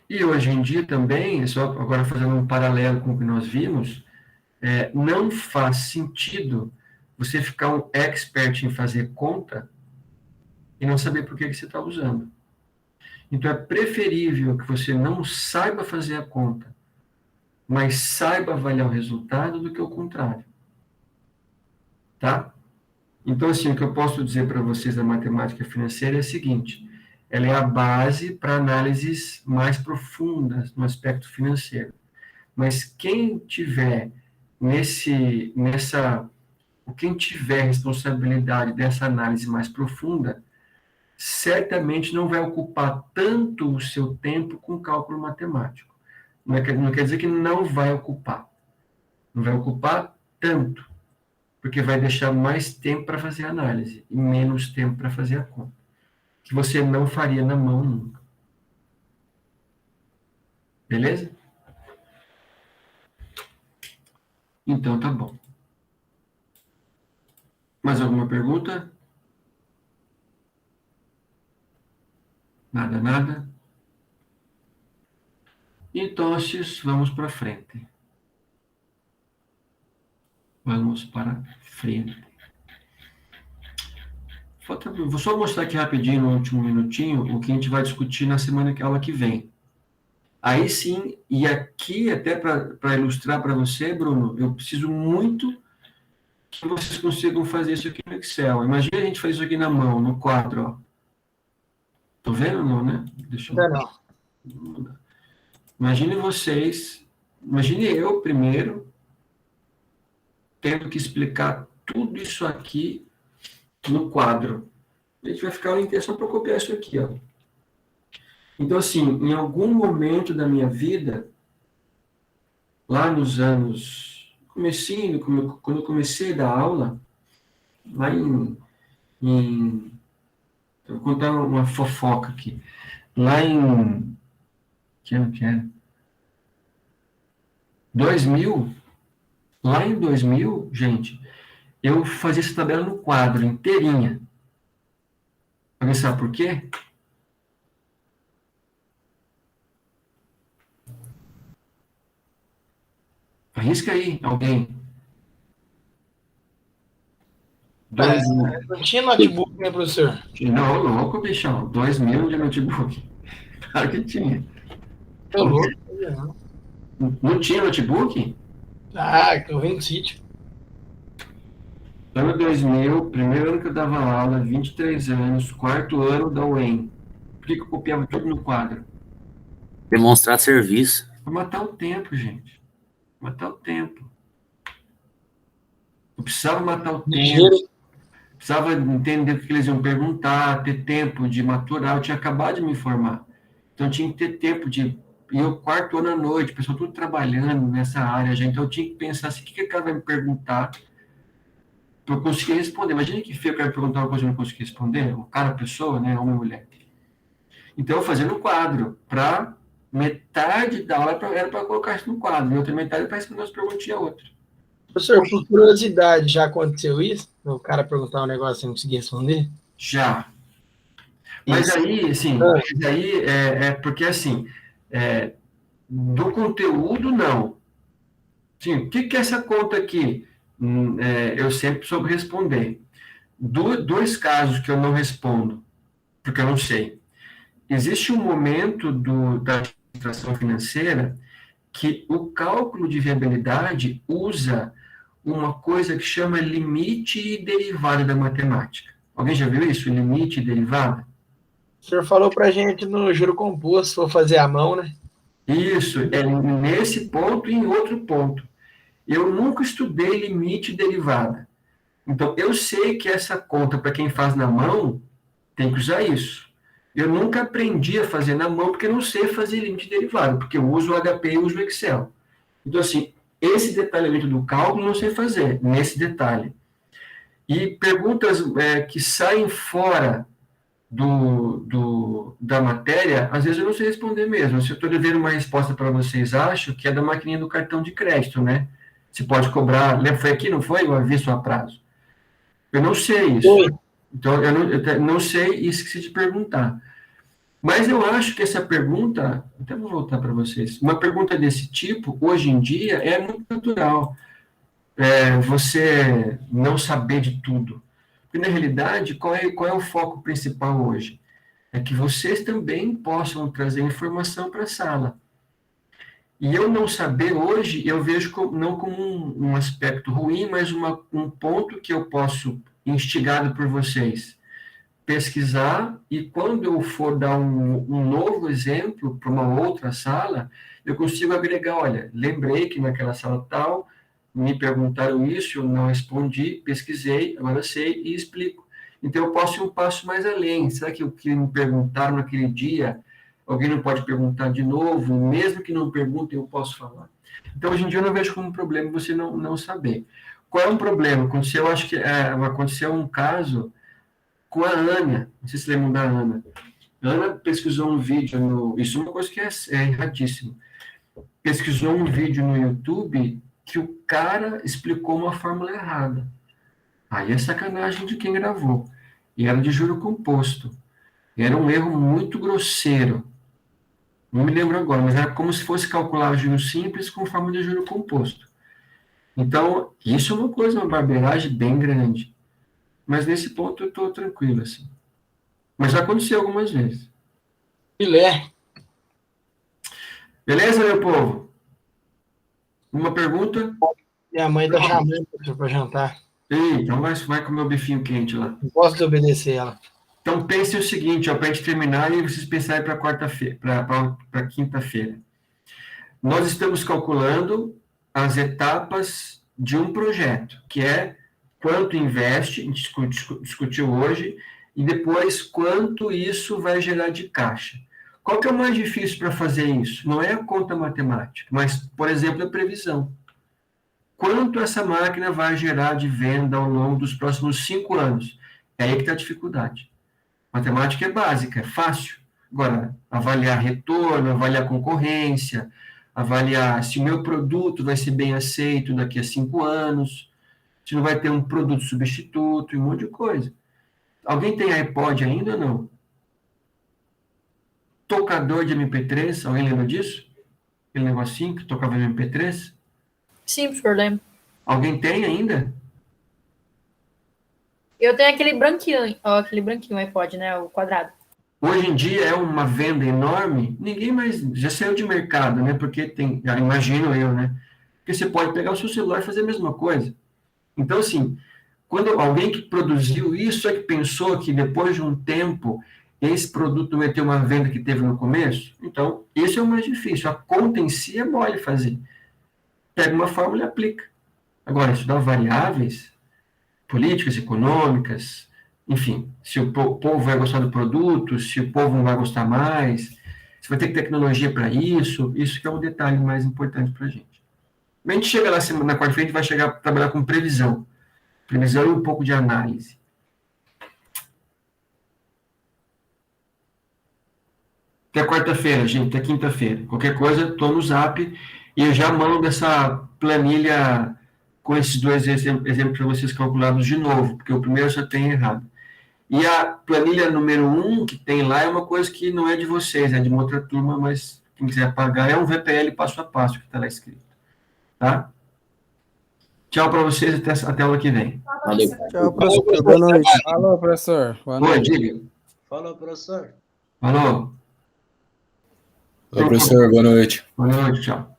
E hoje em dia também, só agora fazendo um paralelo com o que nós vimos, não faz sentido você ficar um expert em fazer conta e não saber por que você está usando. Então, é preferível que você não saiba fazer a conta, mas saiba avaliar o resultado do que o contrário. Tá? Então, assim, o que eu posso dizer para vocês da matemática financeira é o seguinte, ela é a base para análises mais profundas no aspecto financeiro. Mas quem tiver quem tiver responsabilidade dessa análise mais profunda, certamente não vai ocupar tanto o seu tempo com cálculo matemático. Não quer dizer que não vai ocupar. Não vai ocupar tanto, porque vai deixar mais tempo para fazer a análise e menos tempo para fazer a conta, que você não faria na mão nunca. Beleza? Então, tá bom. Mais alguma pergunta? Nada? Então, vamos para frente. Vamos para frente. Vou só mostrar aqui rapidinho, no último minutinho, o que a gente vai discutir na aula que vem. Aí sim, e aqui, até para ilustrar para você, Bruno, eu preciso muito que vocês consigam fazer isso aqui no Excel. Imagina a gente fazer isso aqui na mão, no quadro, ó. Tô vendo ou não, né? Deixa eu... Não. Imagine eu primeiro, tendo que explicar tudo isso aqui no quadro. A gente vai ficar a intenção para copiar isso aqui, ó. Então, assim, em algum momento da minha vida, lá nos anos, quando eu comecei a dar aula, lá vou contar uma fofoca aqui. Lá em, que ano que era? 2000, lá em 2000, gente, eu fazia essa tabela no quadro, inteirinha. Alguém sabe por quê? Arrisca aí, alguém. Não tinha notebook, né, professor? Não, louco, bichão. 2000 de notebook. Claro que tinha. Tô louco. Não tinha notebook? Ah, que eu venho do sítio. Ano 2000, primeiro ano que eu dava aula, 23 anos, quarto ano da UEM. Por que eu copiava tudo no quadro? Demonstrar serviço. Para matar o tempo, gente. Matar o tempo. Eu precisava matar o tempo. Ligeiro. Precisava entender o que eles iam perguntar, ter tempo de maturar. Eu tinha acabado de me formar. Então, eu tinha que ter tempo de... E eu, quarto ano à noite, o pessoal tudo trabalhando nessa área, gente. Então, eu tinha que pensar assim, o que o cara vai me perguntar para eu conseguir responder. Imagina que feio o cara perguntar uma coisa e eu não conseguir responder. O cara, a pessoa, né? Homem e mulher. Então, eu fazia no quadro, para metade da aula era para colocar isso no quadro, e outra metade para responder as perguntinhas outra. Professor, por curiosidade, já aconteceu isso? O cara perguntar um negócio e não conseguir responder? Já. Mas Isso. aí, assim, mas aí porque, assim, do conteúdo, não. Sim, o que é essa conta aqui? Eu sempre soube responder. Dois casos que eu não respondo, porque eu não sei. Existe um momento da administração financeira que o cálculo de viabilidade usa uma coisa que chama limite e derivada da matemática. Alguém já viu isso? Limite e derivada? O senhor falou para a gente no juro composto, se for fazer à mão, né? Isso, é nesse ponto e em outro ponto. Eu nunca estudei limite e derivada. Então, eu sei que essa conta, para quem faz na mão, tem que usar isso. Eu nunca aprendi a fazer na mão, porque eu não sei fazer limite e derivada, porque eu uso o HP e uso o Excel. Então, assim, esse detalhamento do cálculo eu não sei fazer, nesse detalhe. E perguntas que saem fora da matéria, às vezes eu não sei responder mesmo. Se eu estou devendo uma resposta para vocês, acho que é da maquininha do cartão de crédito, né? Você pode cobrar, foi aqui, não foi? O aviso a prazo. Eu não sei isso. Foi. Então, eu não sei e esqueci de perguntar. Mas eu acho que essa pergunta, até vou voltar para vocês, uma pergunta desse tipo, hoje em dia, é muito natural. Você não saber de tudo. Porque, na realidade, qual é o foco principal hoje? É que vocês também possam trazer informação para a sala. E eu não saber hoje, eu vejo não como um aspecto ruim, mas um ponto que eu posso, instigado por vocês, pesquisar, e quando eu for dar um novo exemplo para uma outra sala, eu consigo agregar, olha, lembrei que naquela sala tal, me perguntaram isso, eu não respondi, pesquisei, agora sei e explico. Então, eu posso ir um passo mais além. Será que o que me perguntaram naquele dia, alguém não pode perguntar de novo? Mesmo que não perguntem, eu posso falar. Então, hoje em dia, eu não vejo como um problema você não saber. Qual é um problema? Aconteceu, acho que aconteceu um caso com a Ana, não sei se lembram da Ana. A Ana pesquisou um vídeo isso é uma coisa que é erradíssima. Pesquisou um vídeo no YouTube que o cara explicou uma fórmula errada. Aí é sacanagem de quem gravou. E era de juro composto. Era um erro muito grosseiro. Não me lembro agora, mas era como se fosse calcular juro simples com fórmula de juro composto. Então, isso é uma barbeiragem bem grande. Mas nesse ponto eu estou tranquilo, assim. Mas já aconteceu algumas vezes. Filé. Beleza, meu povo? Uma pergunta? Minha mãe está chamando para jantar. Então vai comer o bifinho quente lá. Não posso desobedecer ela. Então pense o seguinte, para a gente terminar e vocês pensarem para quarta-feira, para quinta-feira. Nós estamos calculando as etapas de um projeto, que é quanto investe, a gente discutiu hoje, e depois quanto isso vai gerar de caixa. Qual que é o mais difícil para fazer isso? Não é a conta matemática, mas, por exemplo, a previsão. Quanto essa máquina vai gerar de venda ao longo dos próximos 5 anos? É aí que está a dificuldade. Matemática é básica, é fácil. Agora, avaliar retorno, avaliar concorrência, avaliar se o meu produto vai ser bem aceito daqui a 5 anos, se não vai ter um produto substituto e um monte de coisa. Alguém tem iPod ainda ou não? Tocador de MP3, alguém lembra disso? Aquele negocinho que tocava no MP3? Sim, professor, lembro. Alguém tem ainda? Eu tenho aquele branquinho iPod, né? O quadrado. Hoje em dia é uma venda enorme, ninguém mais, já saiu de mercado, né? Porque tem, imagino eu, né? Porque você pode pegar o seu celular e fazer a mesma coisa. Então, assim, quando alguém que produziu isso é que pensou que depois de um tempo esse produto não vai ter uma venda que teve no começo? Então, esse é o mais difícil. A conta em si é mole fazer. Pega uma fórmula e aplica. Agora, estudar variáveis, políticas econômicas, enfim, se o povo vai gostar do produto, se o povo não vai gostar mais, se vai ter tecnologia para isso que é o detalhe mais importante para a gente. A gente chega lá na quarta-feira, a gente vai chegar a trabalhar com previsão. Previsão e um pouco de análise. Até quarta-feira, gente, até quinta-feira. Qualquer coisa, estou no Zap e eu já mando essa planilha com esses dois exemplos para vocês calculados de novo, porque o primeiro já tem errado. E a planilha número 1 que tem lá é uma coisa que não é de vocês, é de uma outra turma, mas quem quiser pagar é um VPL passo a passo que está lá escrito. Tá? Tchau para vocês, até a aula que vem. Valeu. Tchau, professor. Boa noite. Falou, professor. Boa Oi, noite. diga. Falou, professor. Falou. Oi, professor, boa noite. Boa noite, tchau.